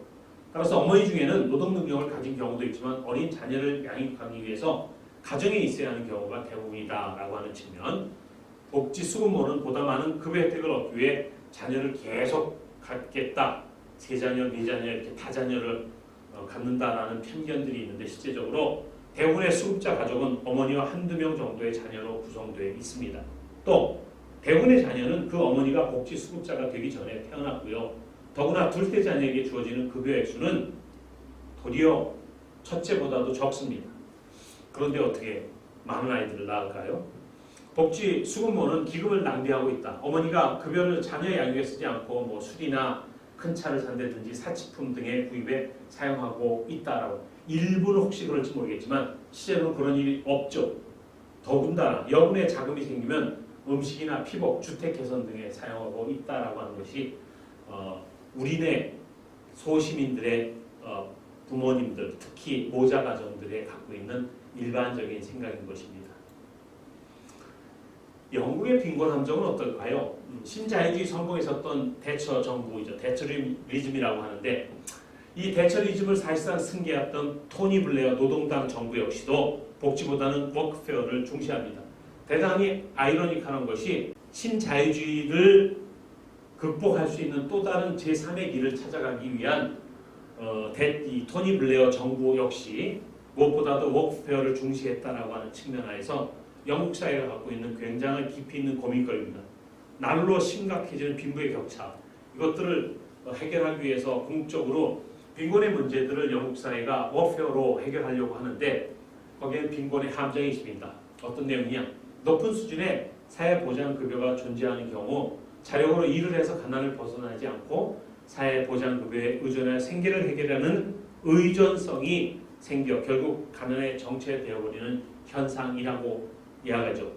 따라서 어머니 중에는 노동 능력을 가진 경우도 있지만 어린 자녀를 양육하기 위해서 가정에 있어야 하는 경우가 대부분이다라고 하는 측면. 복지 수급모는 보다 많은 급여 혜택을 얻기 위해 자녀를 계속 갖겠다. 세 자녀, 네 자녀 이렇게 다자녀를 갖는다라는 편견들이 있는데 실제적으로 대부분의 수급자 가족은 어머니와 한두 명 정도의 자녀로 구성되어 있습니다. 또 대부분의 자녀는 그 어머니가 복지 수급자가 되기 전에 태어났고요. 더구나 둘째 자녀에게 주어지는 급여 액수는 도리어 첫째보다도 적습니다. 그런데 어떻게 많은 아이들을 낳을까요? 복지 수급모는 기금을 낭비하고 있다. 어머니가 급여를 자녀 양육에 쓰지 않고 술이나 큰 차를 산다든지 사치품 등의 구입에 사용하고 있다라고. 일부는 혹시 그럴지 모르겠지만 실제로는 그런 일이 없죠. 더군다나 여분의 자금이 생기면 음식이나 피복, 주택 개선 등에 사용하고 있다라고 하는 것이 우리네 소시민들의 부모님들, 특히 모자 가정들에 갖고 있는 일반적인 생각인 것입니다. 영국의 빈곤 함정은 어떨까요? 신자유주의 선봉에 섰던 대처 정부이죠. 대처리즘이라고 하는데 이 대처리즘을 사실상 승계했던 토니 블레어 노동당 정부 역시도 복지보다는 워크페어를 중시합니다. 대단히 아이러니컬한 것이 신자유주의를 극복할 수 있는 또 다른 제3의 길을 찾아가기 위한 이 토니 블레어 정부 역시 무엇보다도 워크페어를 중시했다라고 하는 측면 하에서 영국 사회가 갖고 있는 굉장히 깊이 있는 고민거리입니다. 날로 심각해지는 빈부의 격차, 이것들을 해결하기 위해서 궁극적으로 빈곤의 문제들을 영국 사회가 워크페어로 해결하려고 하는데 거기에는 빈곤의 함정이 있습니다. 어떤 내용이냐? 높은 수준의 사회보장급여가 존재하는 경우 자력으로 일을 해서 가난을 벗어나지 않고 사회보장급여에 의존해 생계를 해결하는 의존성이 생겨 결국 가난에 정체되어버리는 현상이라고 이야기하죠.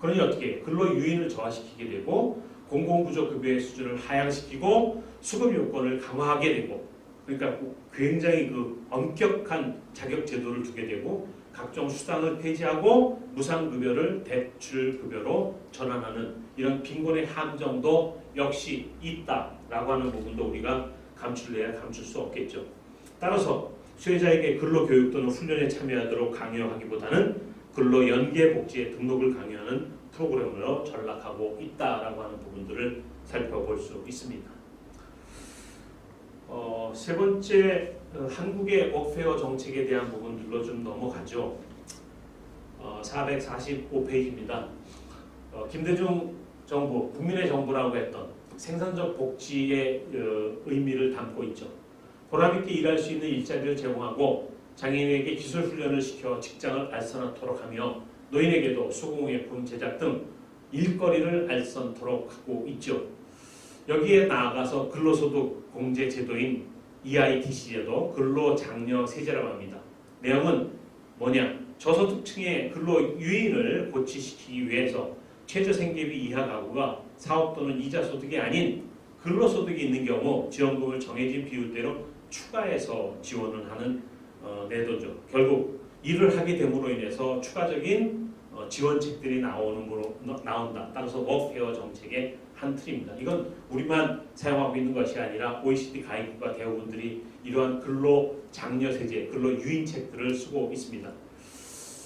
그러니 어떻게 근로 유인을 저하시키게 되고 공공부조급여의 수준을 하향시키고 수급 요건을 강화하게 되고 그러니까 굉장히 그 엄격한 자격 제도를 두게 되고 각종 수당을 폐지하고 무상급여를 대출급여로 전환하는 이런 빈곤의 함정도 역시 있다라고 하는 부분도 우리가 감출래야 감출 수 없겠죠. 따라서 수혜자에게 근로교육 또는 훈련에 참여하도록 강요하기보다는 근로연계복지에 등록을 강요하는 프로그램으로 전락하고 있다라고 하는 부분들을 살펴볼 수 있습니다. 세 번째 한국의 워크페어 정책에 대한 부분들로 좀 넘어가죠. 445페이지입니다. 김대중 정부, 국민의 정부라고 했던 생산적 복지의 의미를 담고 있죠. 보람있게 일할 수 있는 일자리를 제공하고 장애인에게 기술훈련을 시켜 직장을 알선하도록 하며 노인에게도 수공예품 제작 등 일거리를 알선토록 하고 있죠. 여기에 나아가서 근로소득 공제 제도인 EITC 제도, 근로장려 세제라고 합니다. 내용은 뭐냐? 저소득층의 근로 유인을 고취시키기 위해서 최저생계비 이하 가구가 사업 또는 이자 소득이 아닌 근로소득이 있는 경우 지원금을 정해진 비율대로 추가해서 지원을 하는 내도죠. 결국 일을 하게 됨으로 인해서 추가적인 지원책들이 나온다. 따라서 워크페어 정책의 한 틀입니다. 이건 우리만 사용하고 있는 것이 아니라 OECD 가입국가 대부분들이 이러한 근로장려세제, 근로유인책들을 쓰고 있습니다.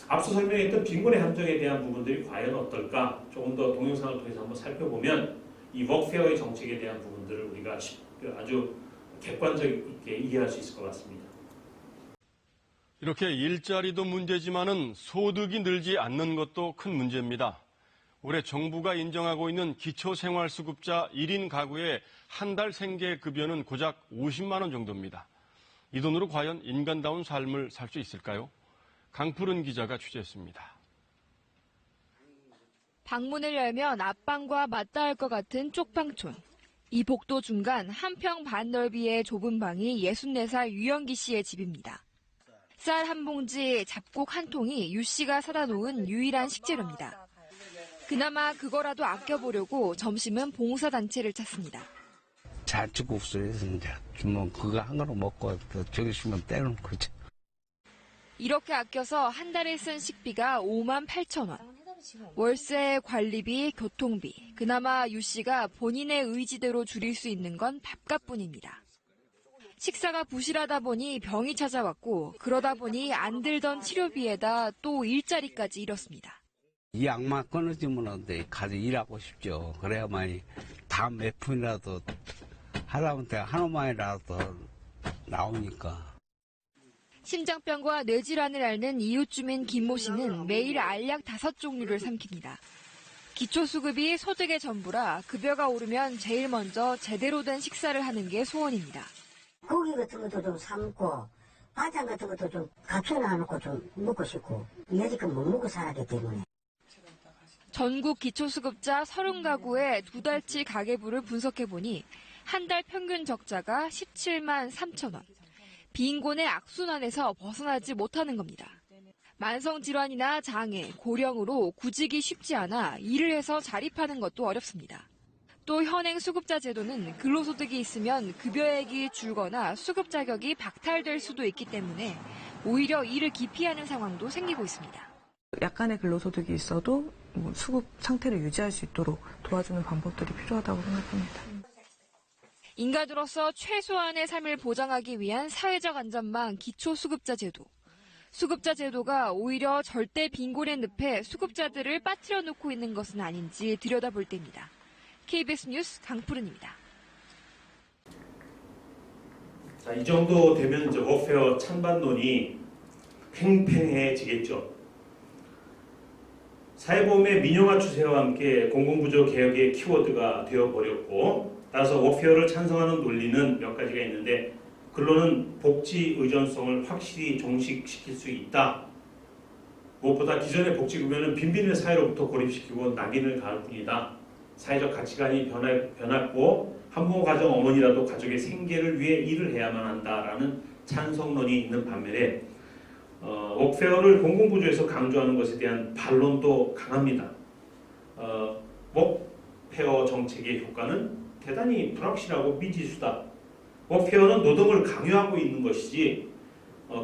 앞서 설명했던 빈곤의 함정에 대한 부분들이 과연 어떨까? 조금 더 동영상을 통해서 한번 살펴보면 이 워크페어의 정책에 대한 부분들을 우리가 아주 객관적 있게 이해할 수 있을 것 같습니다. 이렇게 일자리도 문제지만은 소득이 늘지 않는 것도 큰 문제입니다. 올해 정부가 인정하고 있는 기초생활수급자 1인 가구의 한 달 생계급여는 고작 50만 원 정도입니다. 이 돈으로 과연 인간다운 삶을 살 수 있을까요? 강푸른 기자가 취재했습니다. 방문을 열면 앞방과 맞닿을 것 같은 쪽방촌. 이 복도 중간 한 평 반 넓이의 좁은 방이 64살 유영기 씨의 집입니다. 쌀 한 봉지, 잡곡 한 통이 유 씨가 사다 놓은 유일한 식재료입니다. 그나마 그거라도 아껴보려고 점심은 봉사단체를 찾습니다. 잔치국수에서 이제 뭐 그거 하나로 먹고 저기 있으면 때우는 거죠. 이렇게 아껴서 한 달에 쓴 식비가 5만 8천 원. 월세, 관리비, 교통비. 그나마 유 씨가 본인의 의지대로 줄일 수 있는 건 밥값뿐입니다. 식사가 부실하다 보니 병이 찾아왔고 그러다 보니 안 들던 치료비에다 또 일자리까지 잃었습니다. 이 약만 끊어지면 가서 일하고 싶죠. 그래야만 다음 몇 푼이라도 하다못해 하나만이라도 나오니까. 심장병과 뇌질환을 앓는 이웃 주민 김모 씨는 매일 알약 5종류를 삼킵니다. 기초수급이 소득의 전부라 급여가 오르면 제일 먼저 제대로 된 식사를 하는 게 소원입니다. 고기 같은 것도 좀 삶고 바장 같은 것도 좀 갖춰놔놓고 좀 먹고 싶고 여지껏 못 먹고 살았기 때문에. 전국 기초수급자 30가구의 2달치 가계부를 분석해보니 한 달 평균 적자가 17만 3천 원. 빈곤의 악순환에서 벗어나지 못하는 겁니다. 만성질환이나 장애, 고령으로 구직이 쉽지 않아 일을 해서 자립하는 것도 어렵습니다. 또 현행 수급자 제도는 근로소득이 있으면 급여액이 줄거나 수급 자격이 박탈될 수도 있기 때문에 오히려 일을 기피하는 상황도 생기고 있습니다. 약간의 근로소득이 있어도 수급 상태를 유지할 수 있도록 도와주는 방법들이 필요하다고 생각합니다. 인간으로서 최소한의 삶을 보장하기 위한 사회적 안전망 기초수급자 제도. 수급자 제도가 오히려 절대 빈곤의 늪에 수급자들을 빠뜨려 놓고 있는 것은 아닌지 들여다볼 때입니다. KBS 뉴스 강푸른입니다. 자, 이 정도 되면 이제 워크페어 찬반론이 팽팽해지겠죠. 사회보험의 민영화 추세와 함께 공공구조 개혁의 키워드가 되어버렸고, 따라서 워크페어를 찬성하는 논리는 몇 가지가 있는데, 근로는 복지 의존성을 확실히 종식시킬 수 있다. 무엇보다 기존의 복지급여는 빈빈의 사회로부터 고립시키고 낙인을 가할 뿐이다. 사회적 가치관이 변했고 한부모 가정 어머니라도 가족의 생계를 위해 일을 해야만 한다라는 찬성론이 있는 반면에 워크페어를 공공구조에서 강조하는 것에 대한 반론도 강합니다. 워크페어 정책의 효과는 대단히 불확실하고 미지수다. 워크페어는 노동을 강요하고 있는 것이지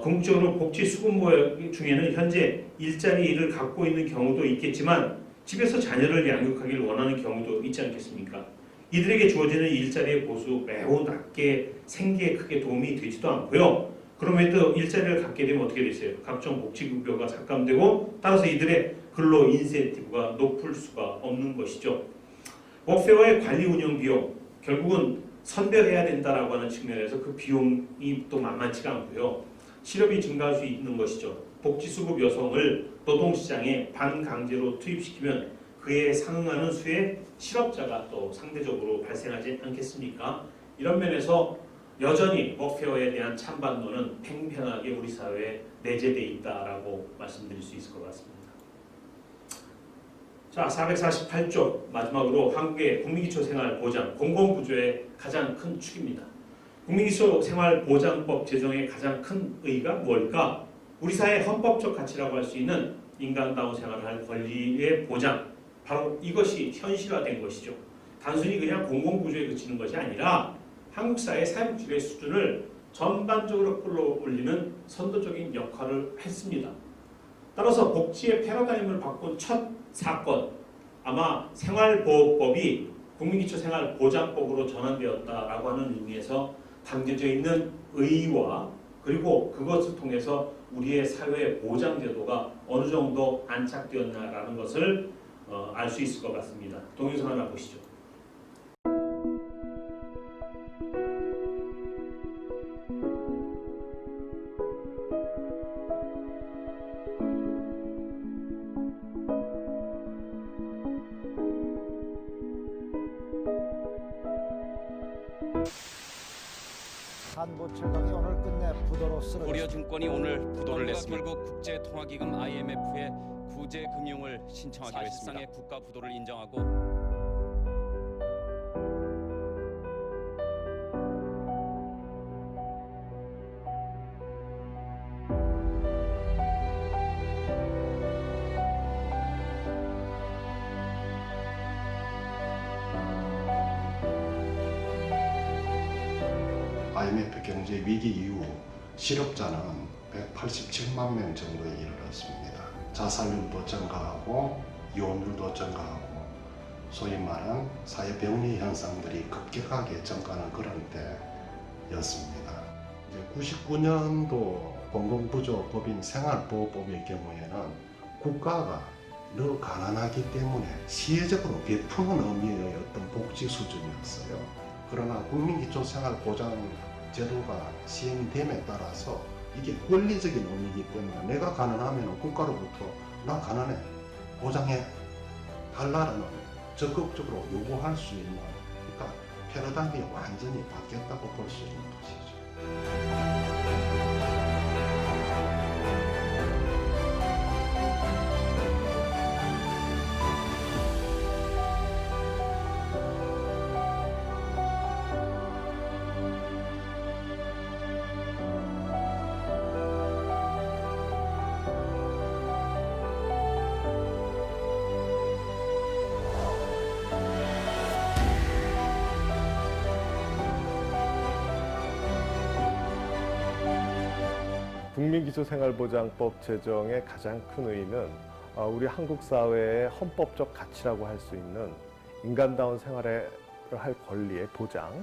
궁극적으로 복지 수급모 중에는 현재 일자리 일을 갖고 있는 경우도 있겠지만 집에서 자녀를 양육하기를 원하는 경우도 있지 않겠습니까? 이들에게 주어지는 일자리의 보수 매우 낮게 생계에 크게 도움이 되지도 않고요. 그럼에도 일자리를 갖게 되면 어떻게 되세요? 각종 복지급여가 삭감되고 따라서 이들의 근로 인센티브가 높을 수가 없는 것이죠. 워크페어의 관리 운영 비용, 결국은 선별해야 된다라고 하는 측면에서 그 비용이 또 만만치가 않고요. 실업이 증가할 수 있는 것이죠. 복지수급 여성을 노동시장에 반강제로 투입시키면 그에 상응하는 수의 실업자가 또 상대적으로 발생하지 않겠습니까? 이런 면에서 여전히 워크페어에 대한 찬반론은 팽팽하게 우리 사회에 내재되어 있다라고 말씀드릴 수 있을 것 같습니다. 자, 448조 마지막으로 한국의 국민기초생활보장 공공구조의 가장 큰 축입니다. 국민기초생활보장법 제정의 가장 큰 의의가 뭘까? 우리 사회의 헌법적 가치라고 할 수 있는 인간다운 생활을 할 권리의 보장, 바로 이것이 현실화된 것이죠. 단순히 그냥 공공구조에 그치는 것이 아니라 한국 사회 사회복지의 수준을 전반적으로 끌어올리는 선도적인 역할을 했습니다. 따라서 복지의 패러다임을 바꾼 첫 사건, 아마 생활보호법이 국민기초생활보장법으로 전환되었다라고 하는 의미에서 담겨져 있는 의의와 그리고 그것을 통해서 우리의 사회 보장제도가 어느 정도 안착되었나라는 것을 알 수 있을 것 같습니다. 동영상 하나 보시죠. 한보철강이 오늘 끝내 부도로 쓰러졌습니다. 고려증권이 오늘 부도를 냈습니다. 결국 국제통화기금 IMF에 구제 금융을 신청하기로 했습니다. 사실상의 국가 부도를 인정하고 IMF 경제 위기 이후 실업자는 187만 명 정도에 이르렀습니다. 자살률도 증가하고 이혼율도 증가하고 소위 말하는 사회병리 현상들이 급격하게 증가하는 그런 때였습니다. 99년도 공공부조법인 생활보호법의 경우에는 국가가 늘 가난하기 때문에 시혜적으로 베푸는 의미의 어떤 복지 수준이었어요. 그러나 국민기초생활보장제도가 시행됨에 따라서 이게 권리적인 의미이기 때문에 내가 가난하면 국가로부터 나 가난해 보장해 달라는 적극적으로 요구할 수 있는, 그러니까 패러다임이 완전히 바뀌었다고 볼 수 있는 것이죠. 국민기초생활보장법 제정의 가장 큰 의의는 우리 한국 사회의 헌법적 가치라고 할 수 있는 인간다운 생활을 할 권리의 보장,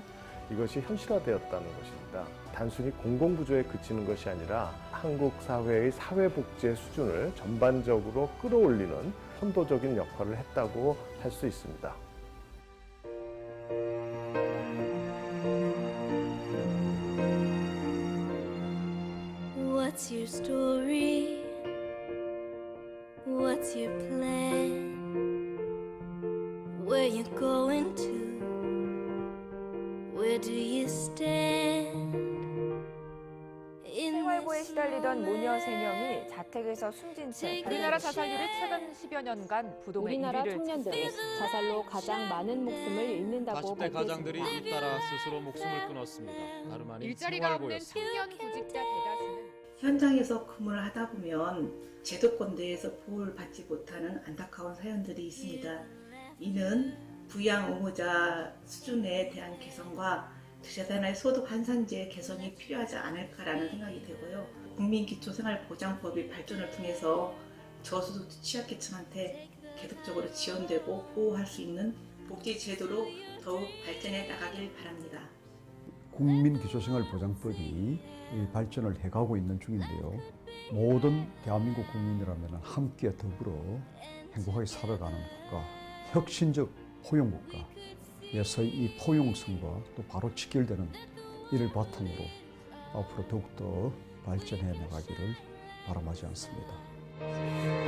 이것이 현실화되었다는 것입니다. 단순히 공공구조에 그치는 것이 아니라 한국 사회의 사회복지의 수준을 전반적으로 끌어올리는 선도적인 역할을 했다고 할 수 있습니다. What's your story? What's your plan? Where you going to? Where do you stand? 생활고에 시달리던 모녀 3명이 자택에서 숨진 채 우리나라 자살률이 최근 10여 년간 부동의 1위를 우리나라 청년들은 자살로 가장 많은 목숨을 잃는다고 40대 가장들이 잇따라 스스로 목숨을 끊었습니다. 다름 아닌 일자리가 없는 생활고였습니다. 청년 구직자 대다수는 현장에서 근무를 하다 보면 제도권대에서 보호를 받지 못하는 안타까운 사연들이 있습니다. 이는 부양 의무자 수준에 대한 개선과 재산의 소득 환산제 개선이 필요하지 않을까라는 생각이 되고요. 국민기초생활보장법의 발전을 통해서 저소득 취약계층한테 계속적으로 지원되고 보호할 수 있는 복지제도로 더욱 발전해 나가길 바랍니다. 국민기초생활보장법이 발전을 해가고 있는 중인데요. 모든 대한민국 국민이라면 함께 더불어 행복하게 살아가는 국가, 혁신적 포용국가, 에서의 이 포용성과 또 바로 직결되는 이를 바탕으로 앞으로 더욱더 발전해 나가기를 바람하지 않습니다.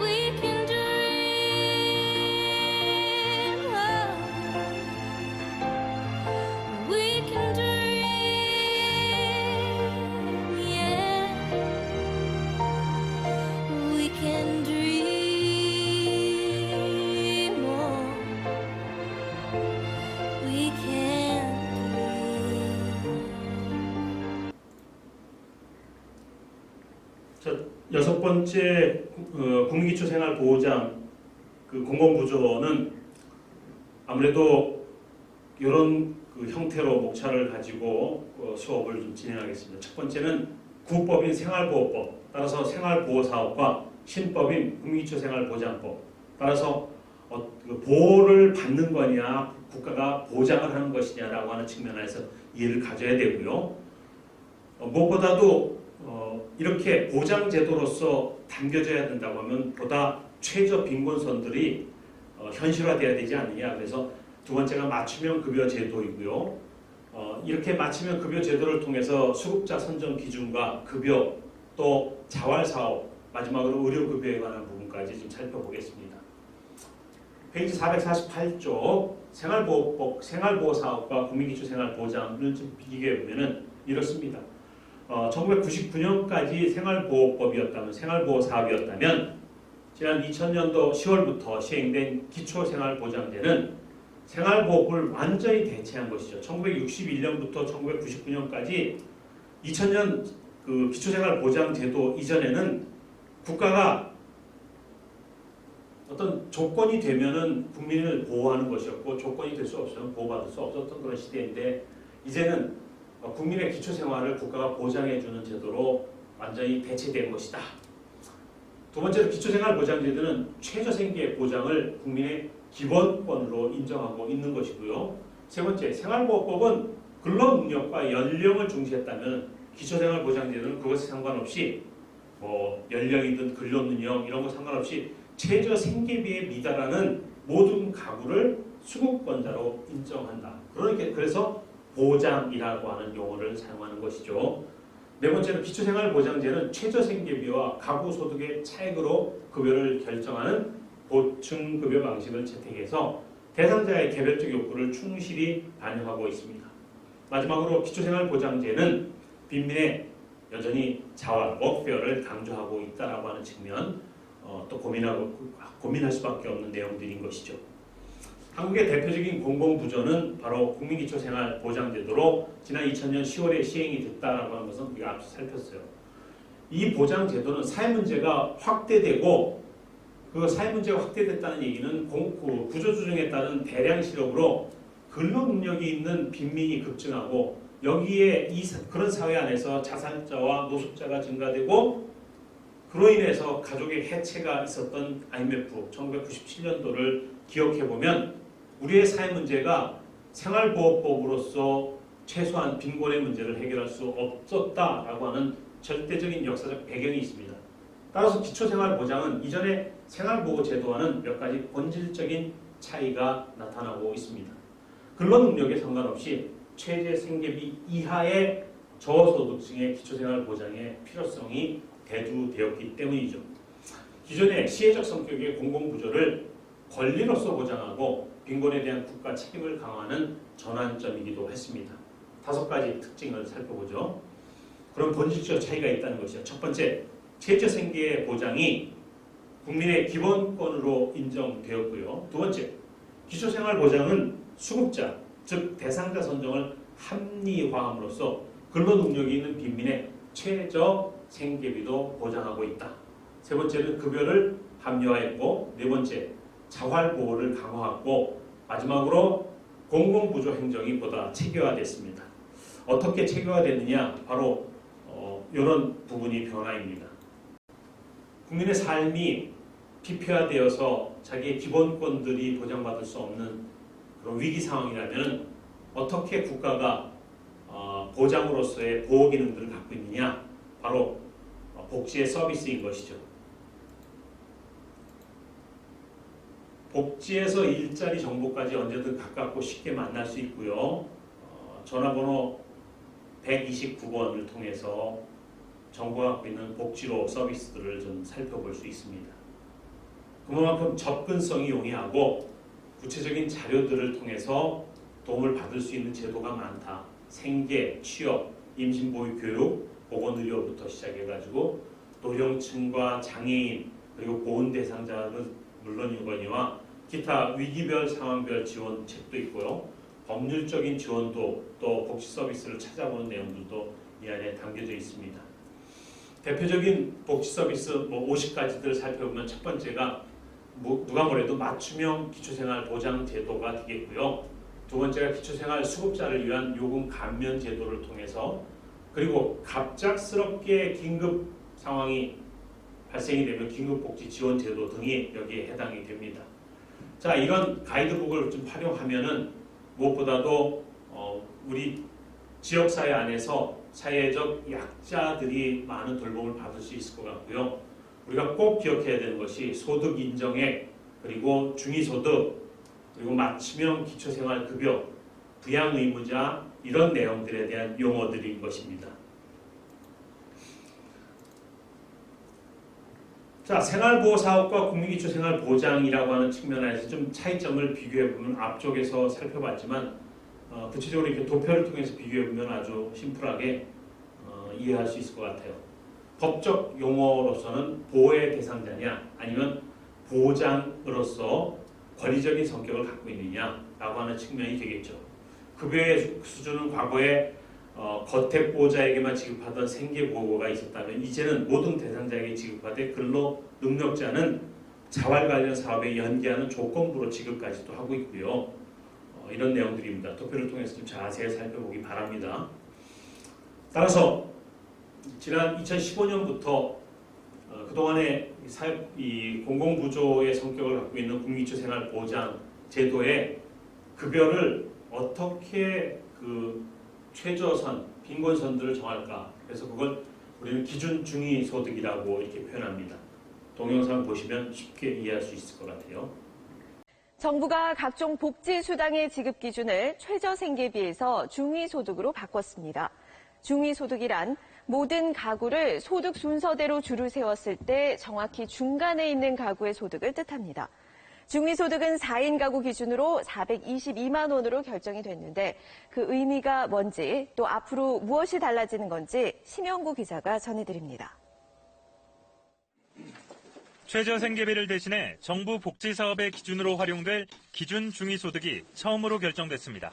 We can dream, we can dream, yeah. We can dream, oh. We can dream. 자, 6번째 국민기초생활보호장 그 공공부조는 아무래도 이런 그 형태로 목차를 가지고 수업을 좀 진행하겠습니다. 첫 번째는 구법인 생활보호법, 따라서 생활보호사업과 신법인 국민기초생활보장법, 따라서 그 보호를 받는 거냐 국가가 보장을 하는 것이냐라고 하는 측면에서 이해를 가져야 되고요. 무엇보다도 이렇게 보장제도로서 담겨져야 된다고 하면 보다 최저 빈곤선들이 현실화돼야 되지 않느냐. 그래서 두 번째가 맞춤형 급여 제도이고요. 이렇게 맞춤형 급여 제도를 통해서 수급자 선정 기준과 급여 또 자활사업 마지막으로 의료급여에 관한 부분까지 좀 살펴보겠습니다. 페이지 448쪽 생활보호법, 생활보호사업과 국민기초생활보장을 좀 비교해보면 이렇습니다. 1999년까지 생활보호법이었다면, 생활보호사업이었다면 지난 2000년도 10월부터 시행된 기초생활보장제는 생활보호법을 완전히 대체한 것이죠. 1961년부터 1999년까지 2000년 그 기초생활보장제도 이전에는 국가가 어떤 조건이 되면은 국민을 보호하는 것이었고 조건이 될 수 없으면 보호받을 수 없었던 그런 시대인데 이제는 국민의 기초생활을 국가가 보장해주는 제도로 완전히 대체된 것이다. 두 번째로 기초생활보장제도는 최저생계 보장을 국민의 기본권으로 인정하고 있는 것이고요. 세 번째, 생활보호법은 근로능력과 연령을 중시했다면 기초생활보장제도는 그것에 상관없이 뭐 연령이든 근로능력 이런 거 상관없이 최저생계비에 미달하는 모든 가구를 수급권자로 인정한다. 그래서 보장이라고 하는 용어를 사용하는 것이죠. 네 번째는 기초생활보장제는 최저생계비와 가구 소득의 차액으로 급여를 결정하는 보충급여 방식을 채택해서 대상자의 개별적 욕구를 충실히 반영하고 있습니다. 마지막으로 기초생활보장제는 빈민의 여전히 자활, 워크페어를 강조하고 있다라고 하는 측면 또 고민할 수밖에 없는 내용들인 것이죠. 한국의 대표적인 공공부조는 바로 국민기초생활보장제도로 지난 2000년 10월에 시행이 됐다라고 하는 것은 우리가 앞서 살폈어요. 이 보장제도는 사회문제가 확대되고 그 사회문제가 확대됐다는 얘기는 구조조정에 따른 대량 실업으로 근로능력이 있는 빈민이 급증하고 여기에 그런 사회 안에서 자살자와 노숙자가 증가되고 그로 인해서 가족의 해체가 있었던 IMF 1997년도를 기억해보면 우리의 사회 문제가 생활보호법으로서 최소한 빈곤의 문제를 해결할 수 없었다라고 하는 절대적인 역사적 배경이 있습니다. 따라서 기초생활보장은 이전의 생활보호제도와는 몇 가지 본질적인 차이가 나타나고 있습니다. 근로능력에 상관없이 최저생계비 이하의 저소득층의 기초생활보장의 필요성이 대두되었기 때문이죠. 기존의 시혜적 성격의 공공부조를 권리로서 보장하고 빈곤에 대한 국가 책임을 강화하는 전환점이기도 했습니다. 5가지 특징을 살펴보죠. 그런 본질적 차이가 있다는 것이죠. 첫 번째, 최저생계 보장이 국민의 기본권으로 인정되었고요. 두 번째, 기초생활보장은 수급자, 즉 대상자 선정을 합리화함으로써 근로능력이 있는 빈민의 최저 생계비도 보장하고 있다. 세 번째는 급여를 합리화했고, 네 번째 자활보호를 강화하고, 마지막으로 공공부조 행정이 보다 체계화됐습니다. 어떻게 체계화됐느냐? 바로 이런 부분이 변화입니다. 국민의 삶이 피폐화되어서 자기의 기본권들이 보장받을 수 없는 그런 위기 상황이라면 어떻게 국가가 보장으로서의 보호 기능들을 갖고 있느냐? 바로 복지의 서비스인 것이죠. 복지에서 일자리 정보까지 언제든 가깝고 쉽게 만날 수 있고요. 전화번호 129번을 통해서 정부가 갖고 있는 복지로 서비스들을 좀 살펴볼 수 있습니다. 그만큼 접근성이 용이하고 구체적인 자료들을 통해서 도움을 받을 수 있는 제도가 많다. 생계, 취업, 임신보육교육, 보건의료부터 시작해가지고 노령층과 장애인 그리고 보훈 대상자는 물론이거니와 기타 위기별 상황별 지원책도 있고요. 법률적인 지원도 또 복지 서비스를 찾아보는 내용들도 이 안에 담겨져 있습니다. 대표적인 복지 서비스 50가지들 살펴보면 첫 번째가 누가 뭐래도 맞춤형 기초생활 보장 제도가 되겠고요. 두 번째가 기초생활 수급자를 위한 요금 감면 제도를 통해서 그리고 갑작스럽게 긴급 상황이 발생이 되면 긴급복지 지원 제도 등이 여기에 해당이 됩니다. 자, 이런 가이드북을 좀 활용하면은 무엇보다도 우리 지역사회 안에서 사회적 약자들이 많은 돌봄을 받을 수 있을 것 같고요. 우리가 꼭 기억해야 되는 것이 소득 인정액, 그리고 중위소득, 그리고 맞춤형 기초생활급여, 부양의무자 이런 내용들에 대한 용어들인 것입니다. 자, 생활보호사업과 국민기초생활보장이라고 하는 측면에서 좀 차이점을 비교해보면 앞쪽에서 살펴봤지만 구체적으로 이렇게 도표를 통해서 비교해보면 아주 심플하게 이해할 수 있을 것 같아요. 법적 용어로서는 보호의 대상자냐 아니면 보장으로서 권리적인 성격을 갖고 있느냐라고 하는 측면이 되겠죠. 급여의 수준은 과거에 거택보호자에게만 지급하던 생계보호가 있었다면 이제는 모든 대상자에게 지급하되 근로 능력자는 자활 관련 사업에 연계하는 조건부로 지급까지도 하고 있고요. 이런 내용들입니다. 도표를 통해서 좀 자세히 살펴보기 바랍니다. 따라서 지난 2015년부터 그동안의 이 공공부조의 성격을 갖고 있는 국민기초생활보장 제도의 급여를 어떻게 최저선, 빈곤선들을 정할까? 그래서 그걸 우리는 기준 중위소득이라고 이렇게 표현합니다. 동영상 보시면 쉽게 이해할 수 있을 것 같아요. 정부가 각종 복지수당의 지급 기준을 최저생계비에서 중위소득으로 바꿨습니다. 중위소득이란 모든 가구를 소득 순서대로 줄을 세웠을 때 정확히 중간에 있는 가구의 소득을 뜻합니다. 중위소득은 4인 가구 기준으로 422만 원으로 결정이 됐는데 그 의미가 뭔지 또 앞으로 무엇이 달라지는 건지 심영구 기자가 전해드립니다. 최저생계비를 대신해 정부 복지사업의 기준으로 활용될 기준 중위소득이 처음으로 결정됐습니다.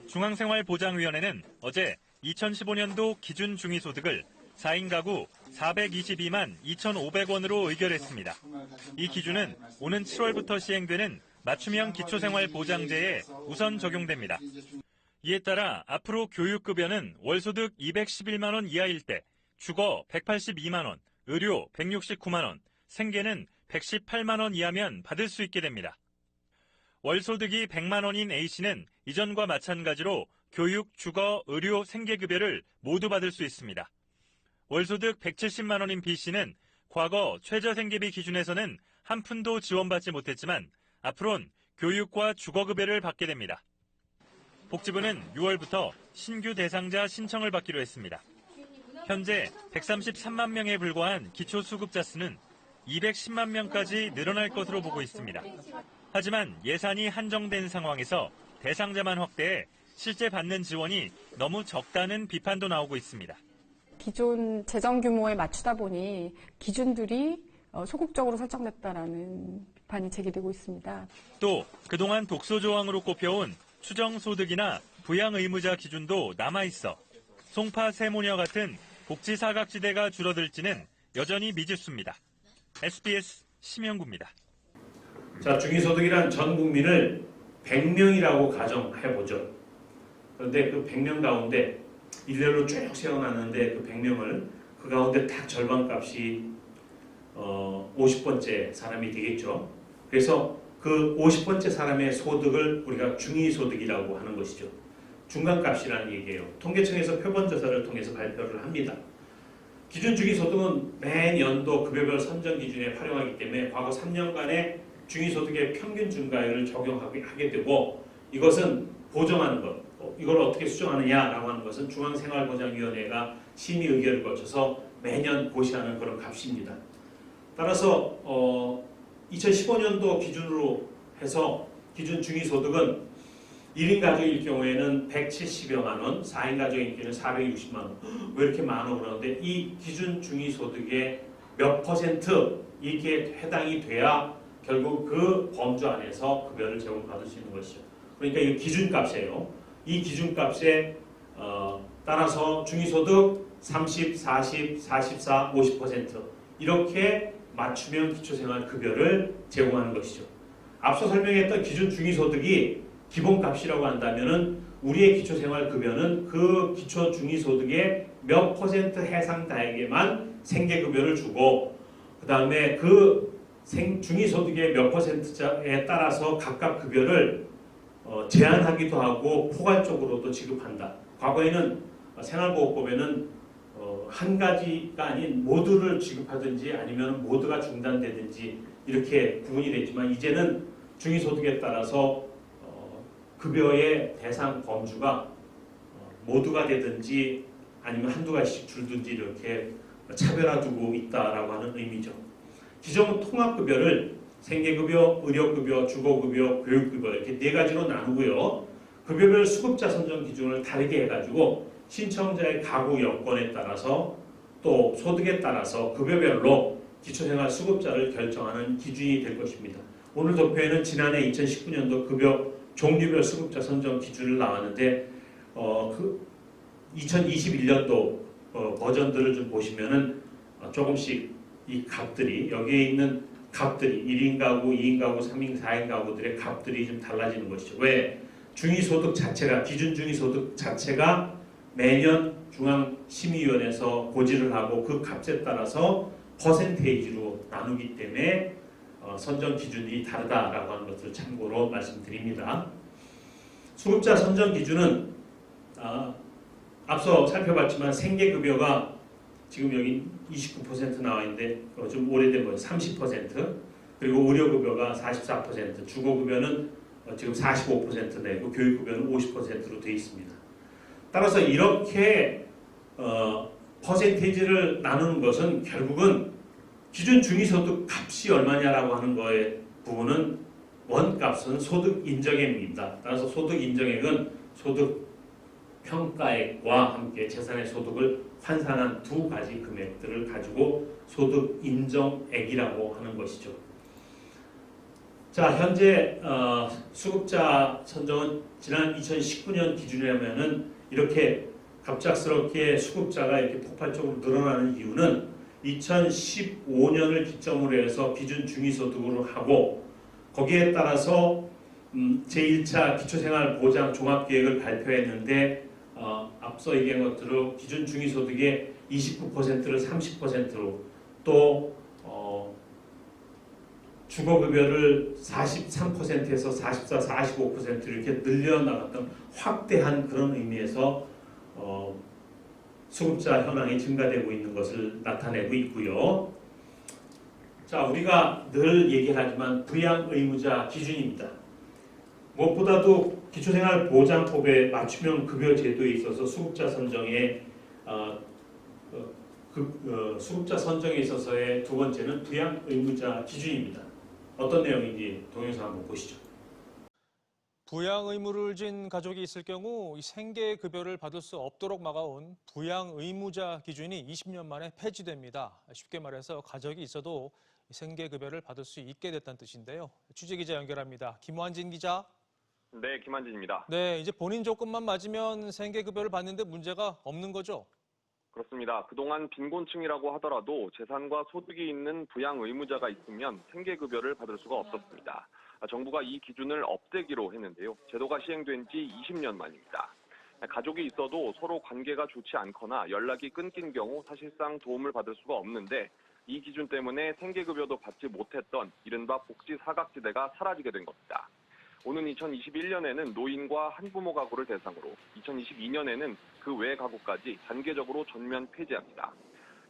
중앙생활보장위원회는 어제 2015년도 기준 중위소득을 4인 가구 422만 2,500원으로 의결했습니다. 이 기준은 오는 7월부터 시행되는 맞춤형 기초생활보장제에 우선 적용됩니다. 이에 따라 앞으로 교육급여는 월소득 211만 원 이하일 때 주거 182만 원, 의료 169만 원, 생계는 118만 원 이하면 받을 수 있게 됩니다. 월소득이 100만 원인 A씨는 이전과 마찬가지로 교육, 주거, 의료, 생계급여를 모두 받을 수 있습니다. 월소득 170만 원인 B씨는 과거 최저생계비 기준에서는 한 푼도 지원받지 못했지만 앞으로는 교육과 주거급여를 받게 됩니다. 복지부는 6월부터 신규 대상자 신청을 받기로 했습니다. 현재 133만 명에 불과한 기초수급자 수는 210만 명까지 늘어날 것으로 보고 있습니다. 하지만 예산이 한정된 상황에서 대상자만 확대해 실제 받는 지원이 너무 적다는 비판도 나오고 있습니다. 기존 재정 규모에 맞추다 보니 기준들이 소극적으로 설정됐다라는 비판이 제기되고 있습니다. 또 그동안 독소 조항으로 꼽혀온 추정소득이나 부양의무자 기준도 남아있어 송파, 세모녀 같은 복지 사각지대가 줄어들지는 여전히 미지수입니다. SBS 심영구입니다. 자, 중위소득이란 전 국민을 100명이라고 가정해보죠. 그런데 그 100명 가운데 일렬로 쭉 세워놨는데 그 100명을 그 가운데 딱 절반값이 50번째 사람이 되겠죠. 그래서 그 50번째 사람의 소득을 우리가 중위소득이라고 하는 것이죠. 중간값이라는 얘기예요. 통계청에서 표본조사를 통해서 발표를 합니다. 기준 중위소득은 매 연도 급여별 선정 기준에 활용하기 때문에 과거 3년간의 중위소득의 평균 증가율을 적용하게 되고 이것은 보정하는 것, 이걸 어떻게 수정하느냐라고 하는 것은 중앙생활보장위원회가 심의 의결을 거쳐서 매년 고시하는 그런 값입니다. 따라서 2015년도 기준으로 해서 기준 중위소득은 1인 가족일 경우에는 170여만 원, 4인 가족일 경우에는 460만 원. 왜 이렇게 많어 그러는데 이 기준 중위소득의 몇 퍼센트 이게 해당이 돼야 결국 그 범주 안에서 급여를 제공받을 수 있는 것이죠. 그러니까 이 기준값이에요. 이 기준값에 따라서 중위소득 30, 40, 44, 50% 이렇게 맞춤형 기초생활급여를 제공하는 것이죠. 앞서 설명했던 기준 중위소득이 기본값이라고 한다면은 우리의 기초생활급여는 그 기초 중위소득의 몇 퍼센트 해상자에게만 생계급여를 주고 그 다음에 그 중위소득의 몇 퍼센트에 따라서 각각 급여를 제한하기도 하고 포괄적으로도 지급한다. 과거에는 생활보호법에는 한 가지가 아닌 모두를 지급하든지 아니면 모두가 중단되든지 이렇게 구분이 됐지만 이제는 중위소득에 따라서 급여의 대상 범주가 모두가 되든지 아니면 한두 가지씩 줄든지 이렇게 차별화두고 있다라고 하는 의미죠. 기존 통합급여를 생계급여, 의료급여, 주거급여, 교육급여 이렇게 네 가지로 나누고요. 급여별 수급자 선정 기준을 다르게 해가지고 신청자의 가구 여건에 따라서 또 소득에 따라서 급여별로 기초생활 수급자를 결정하는 기준이 될 것입니다. 오늘 도표에는 지난해 2019년도 급여 종류별 수급자 선정 기준을 나왔는데 2021년도 버전들을 좀 보시면은 조금씩 이 값들이 여기에 있는 값들이 1인 가구, 2인 가구, 3인, 4인 가구들의 값들이 좀 달라지는 것이죠. 왜? 중위소득 자체가 기준 중위소득 자체가 매년 중앙심의위원회에서 고지를 하고 그 값에 따라서 퍼센테이지로 나누기 때문에 선정 기준이 다르다라고 하는 것을 참고로 말씀드립니다. 수급자 선정 기준은 앞서 살펴봤지만 생계급여가 지금 여기 29% 나와 있는데 좀 오래된 거예요. 30% 그리고 의료급여가 44% 주거급여는 지금 45% 내고 교육급여는 50%로 되어 있습니다. 따라서 이렇게 퍼센테이지를 나누는 것은 결국은 기준 중위소득 값이 얼마냐라고 하는 거의 부분은 원값은 소득 인정액입니다. 따라서 소득 인정액은 소득 평가액과 함께 재산의 소득을 환산한 두 가지 금액들을 가지고 소득 인정액이라고 하는 것이죠. 자, 현재 수급자 선정은 지난 2019년 기준이라면은 이렇게 갑작스럽게 수급자가 이렇게 폭발적으로 늘어나는 이유는 2015년을 기점으로 해서 기준 중위소득으로 하고 거기에 따라서 제1차 기초생활보장 종합계획을 발표했는데 앞서 얘기한 것대로 기준 중위소득의 29%를 30%로 또 주거급여를 43%에서 44, 45% 이렇게 늘려나갔던 확대한 그런 의미에서 수급자 현황이 증가되고 있는 것을 나타내고 있고요. 자, 우리가 늘 얘기하지만 부양의무자 기준입니다. 무엇보다도 기초생활보장법의 맞춤형 급여 제도에 있어서 수급자 선정에 수급자 선정에 있어서의 두 번째는 부양의무자 기준입니다. 어떤 내용인지 동영상 한번 보시죠. 부양 의무를 진 가족이 있을 경우 생계급여를 받을 수 없도록 막아온 부양 의무자 기준이 20년 만에 폐지됩니다. 쉽게 말해서 가족이 있어도 생계급여를 받을 수 있게 됐다는 뜻인데요. 취재기자 연결합니다. 김완진 기자. 네, 김완진입니다. 네, 이제 본인 조건만 맞으면 생계급여를 받는데 문제가 없는 거죠? 그렇습니다. 그동안 빈곤층이라고 하더라도 재산과 소득이 있는 부양 의무자가 있으면 생계급여를 받을 수가 없었습니다. 정부가 이 기준을 없애기로 했는데요. 제도가 시행된 지 20년 만입니다. 가족이 있어도 서로 관계가 좋지 않거나 연락이 끊긴 경우 사실상 도움을 받을 수가 없는데 이 기준 때문에 생계급여도 받지 못했던 이른바 복지 사각지대가 사라지게 된 겁니다. 오는 2021년에는 노인과 한부모 가구를 대상으로 2022년에는 그 외 가구까지 단계적으로 전면 폐지합니다.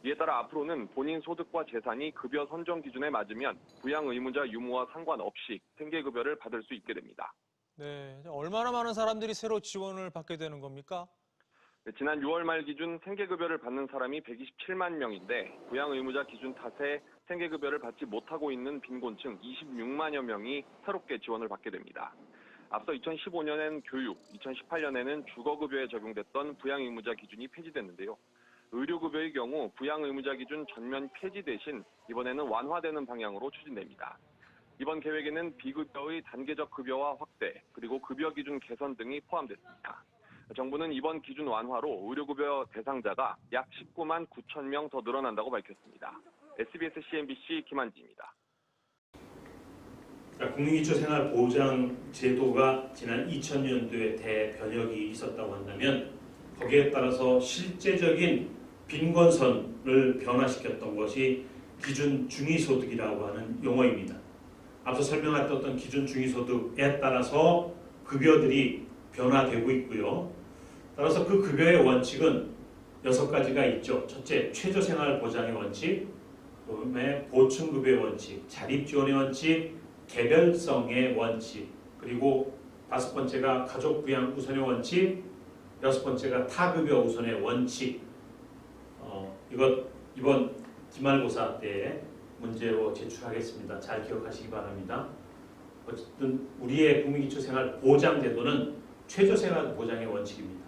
이에 따라 앞으로는 본인 소득과 재산이 급여 선정 기준에 맞으면 부양 의무자 유무와 상관없이 생계급여를 받을 수 있게 됩니다. 네, 얼마나 많은 사람들이 새로 지원을 받게 되는 겁니까? 지난 6월 말 기준 생계급여를 받는 사람이 127만 명인데 부양 의무자 기준 탓에 생계급여를 받지 못하고 있는 빈곤층 26만여 명이 새롭게 지원을 받게 됩니다. 앞서 2015년엔 교육, 2018년에는 주거급여에 적용됐던 부양 의무자 기준이 폐지됐는데요. 의료급여의 경우 부양 의무자 기준 전면 폐지 대신 이번에는 완화되는 방향으로 추진됩니다. 이번 계획에는 비급여의 단계적 급여화 확대, 그리고 급여 기준 개선 등이 포함됐습니다. 정부는 이번 기준 완화로 의료급여 대상자가 약 19만 9천 명 더 늘어난다고 밝혔습니다. SBS CNBC 김한지입니다. 국민기초생활보장제도가 지난 2000년도에 대변혁이 있었다고 한다면 거기에 따라서 실제적인 빈곤선을 변화시켰던 것이 기준 중위소득이라고 하는 용어입니다. 앞서 설명했던 기준 중위소득에 따라서 급여들이 변화되고 있고요. 따라서 그 급여의 원칙은 6가지가 있죠. 첫째, 최저생활보장의 원칙, 그다음에 보충급여의 원칙, 자립지원의 원칙, 개별성의 원칙, 그리고 5번째가 가족부양 우선의 원칙, 6번째가 타급여 우선의 원칙. 이번 기말고사 때 문제로 제출하겠습니다. 잘 기억하시기 바랍니다. 어쨌든 우리의 국민기초생활보장제도는 최저생활보장의 원칙입니다.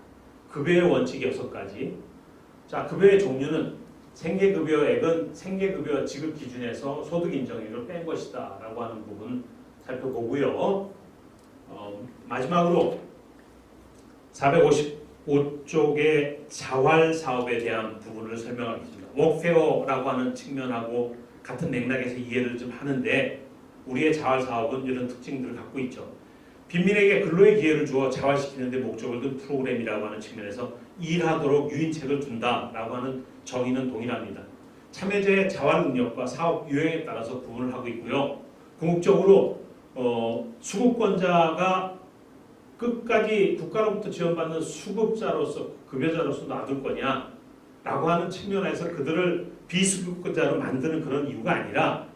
급여의 원칙 6가지. 자, 급여의 종류는 생계급여액은 생계급여 지급 기준에서 소득 인정액을 뺀 것이다 라고 하는 부분 살펴보고요. 마지막으로 455쪽의 자활사업에 대한 부분을 설명하겠습니다. 워크페어라고 하는 측면하고 같은 맥락에서 이해를 좀 하는데 우리의 자활사업은 이런 특징들을 갖고 있죠. 빈민에게 근로의 기회를 주어 자활시키는 데 목적을 둔 프로그램이라고 하는 측면에서 일하도록 유인책을 준다라고 하는 정의는 동일합니다. 참여자의 자활 능력과 사업 유형에 따라서 구분을 하고 있고요. 궁극적으로 수급권자가 끝까지 국가로부터 지원받는 수급자로서 급여자로서 놔둘 거냐 라고 하는 측면에서 그들을 비수급자로 만드는 그런 이유가 아니라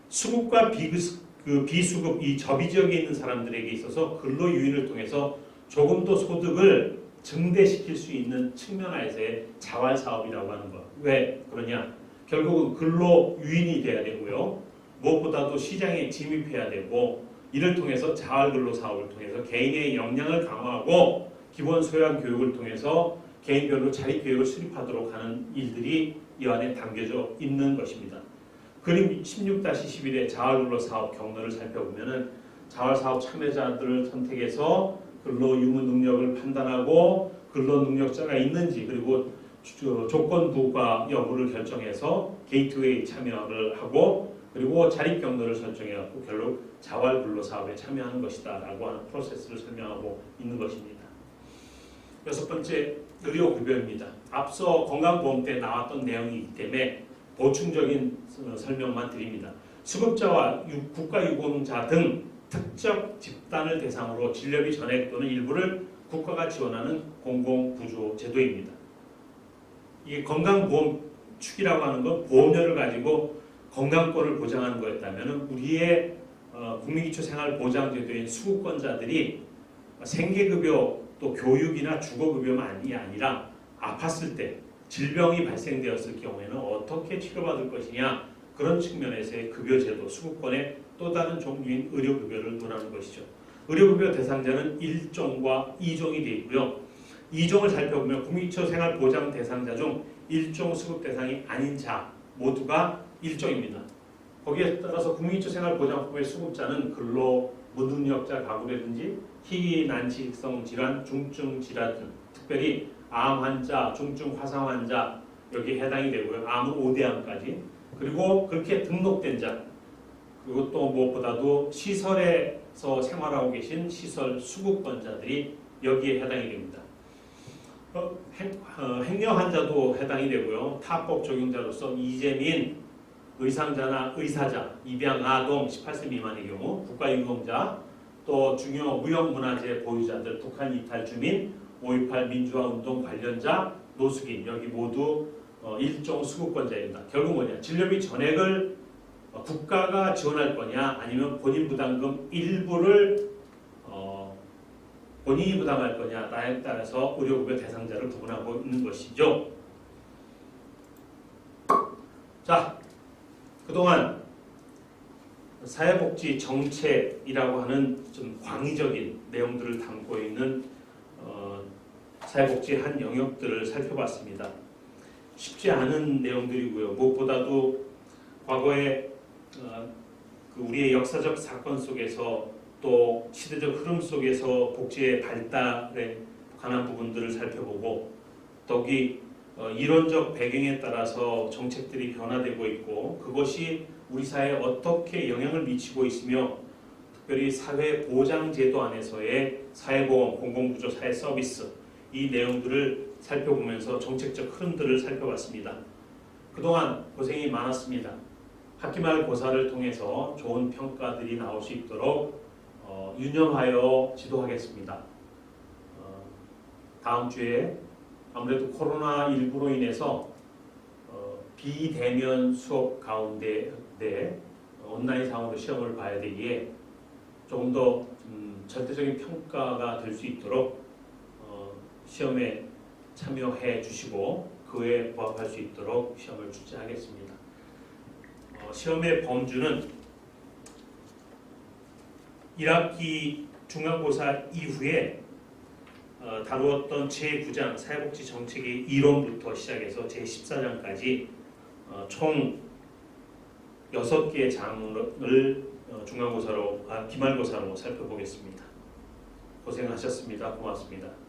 수급과 비수급 이 저비 지역에 있는 사람들에게 있어서 근로 유인을 통해서 조금 더 소득을 증대시킬 수 있는 측면에서의 자활 사업이라고 하는 것. 왜 그러냐? 결국은 근로 유인이 돼야 되고요. 무엇보다도 시장에 진입해야 되고 이를 통해서 자활 근로 사업을 통해서 개인의 역량을 강화하고 기본 소양 교육을 통해서 개인별로 자립 교육을 수립하도록 하는 일들이 이 안에 담겨져 있는 것입니다. 그림 16-11의 자활근로 사업 경로를 살펴보면은 자활사업 참여자들을 선택해서 근로 유무 능력을 판단하고 근로 능력자가 있는지 그리고 조건부과 여부를 결정해서 게이트웨이 참여를 하고 그리고 자립 경로를 설정해갖고 결국 자활 근로 사업에 참여하는 것이다라고 하는 프로세스를 설명하고 있는 것입니다. 6번째, 의료급여입니다. 앞서 건강보험 때 나왔던 내용이기 때문에 보충적인 설명만 드립니다. 수급자와 국가유공자 등 특정 집단을 대상으로 진료비 전액 또는 일부를 국가가 지원하는 공공구조제도입니다. 이게 건강보험 축이라고 하는 건 보험료를 가지고 건강권을 보장하는 거였다면 우리의 국민기초생활보장제도인 수급권자들이 생계급여 또 교육이나 주거급여만이 아니라 아팠을 때 질병이 발생되었을 경우에는 어떻게 치료받을 것이냐 그런 측면에서의 급여제도 수급권의 또 다른 종류인 의료급여를 논하는 것이죠. 의료급여 대상자는 1종과 2종이 되어 있고요. 2종을 살펴보면 국민기초생활보장 대상자 중 1종 수급 대상이 아닌 자 모두가 1종입니다. 거기에 따라서 국민기초생활보장법의 수급자는 근로, 무능력자 가구라든지 희귀 난치성 질환, 중증 질환 등 특별히 암 환자, 중증 화상 환자 여기에 해당이 되고요. 암은 5대암까지 그리고 그렇게 등록된 자 그리고 또 무엇보다도 시설에서 생활하고 계신 시설 수급권자들이 여기에 해당이 됩니다. 행여 환자도 해당이 되고요. 타법 적용자로서 이재민, 의상자나 의사자, 입양 아동 18세 미만의 경우, 국가유공자, 또 중요 무형문화재 보유자들, 북한 이탈 주민, 5.18 민주화운동 관련자, 노숙인 여기 모두 일종 수급권자입니다. 결국 뭐냐? 진료비 전액을 국가가 지원할 거냐 아니면 본인 부담금 일부를 본인이 부담할 거냐에 따라서 의료급여 대상자를 구분하고 있는 것이죠. 자, 그동안 사회복지 정책이라고 하는 좀 광의적인 내용들을 담고 있는 사회복지 한 영역들을 살펴봤습니다. 쉽지 않은 내용들이고요. 무엇보다도 과거에 우리의 역사적 사건 속에서 또 시대적 흐름 속에서 복지의 발달에 관한 부분들을 살펴보고 더욱이 이론적 배경에 따라서 정책들이 변화되고 있고 그것이 우리 사회에 어떻게 영향을 미치고 있으며 특별히 사회보장제도 안에서의 사회보험, 공공구조, 사회서비스 이 내용들을 살펴보면서 정책적 흐름들을 살펴봤습니다. 그동안 고생이 많았습니다. 학기말고사를 통해서 좋은 평가들이 나올 수 있도록 유념하여 지도하겠습니다. 다음 주에 아무래도 코로나19로 인해서 비대면 수업 가운데 온라인상으로 시험을 봐야 되기에 조금 더 절대적인 평가가 될 수 있도록 시험에 참여해 주시고 그에 부합할 수 있도록 시험을 출제하겠습니다. 시험의 범주는 1학기 중간고사 이후에 다루었던 제9장 사회복지 정책의 이론부터 시작해서 제14장까지 총 6개의 장을 기말고사로 살펴보겠습니다. 고생하셨습니다. 고맙습니다.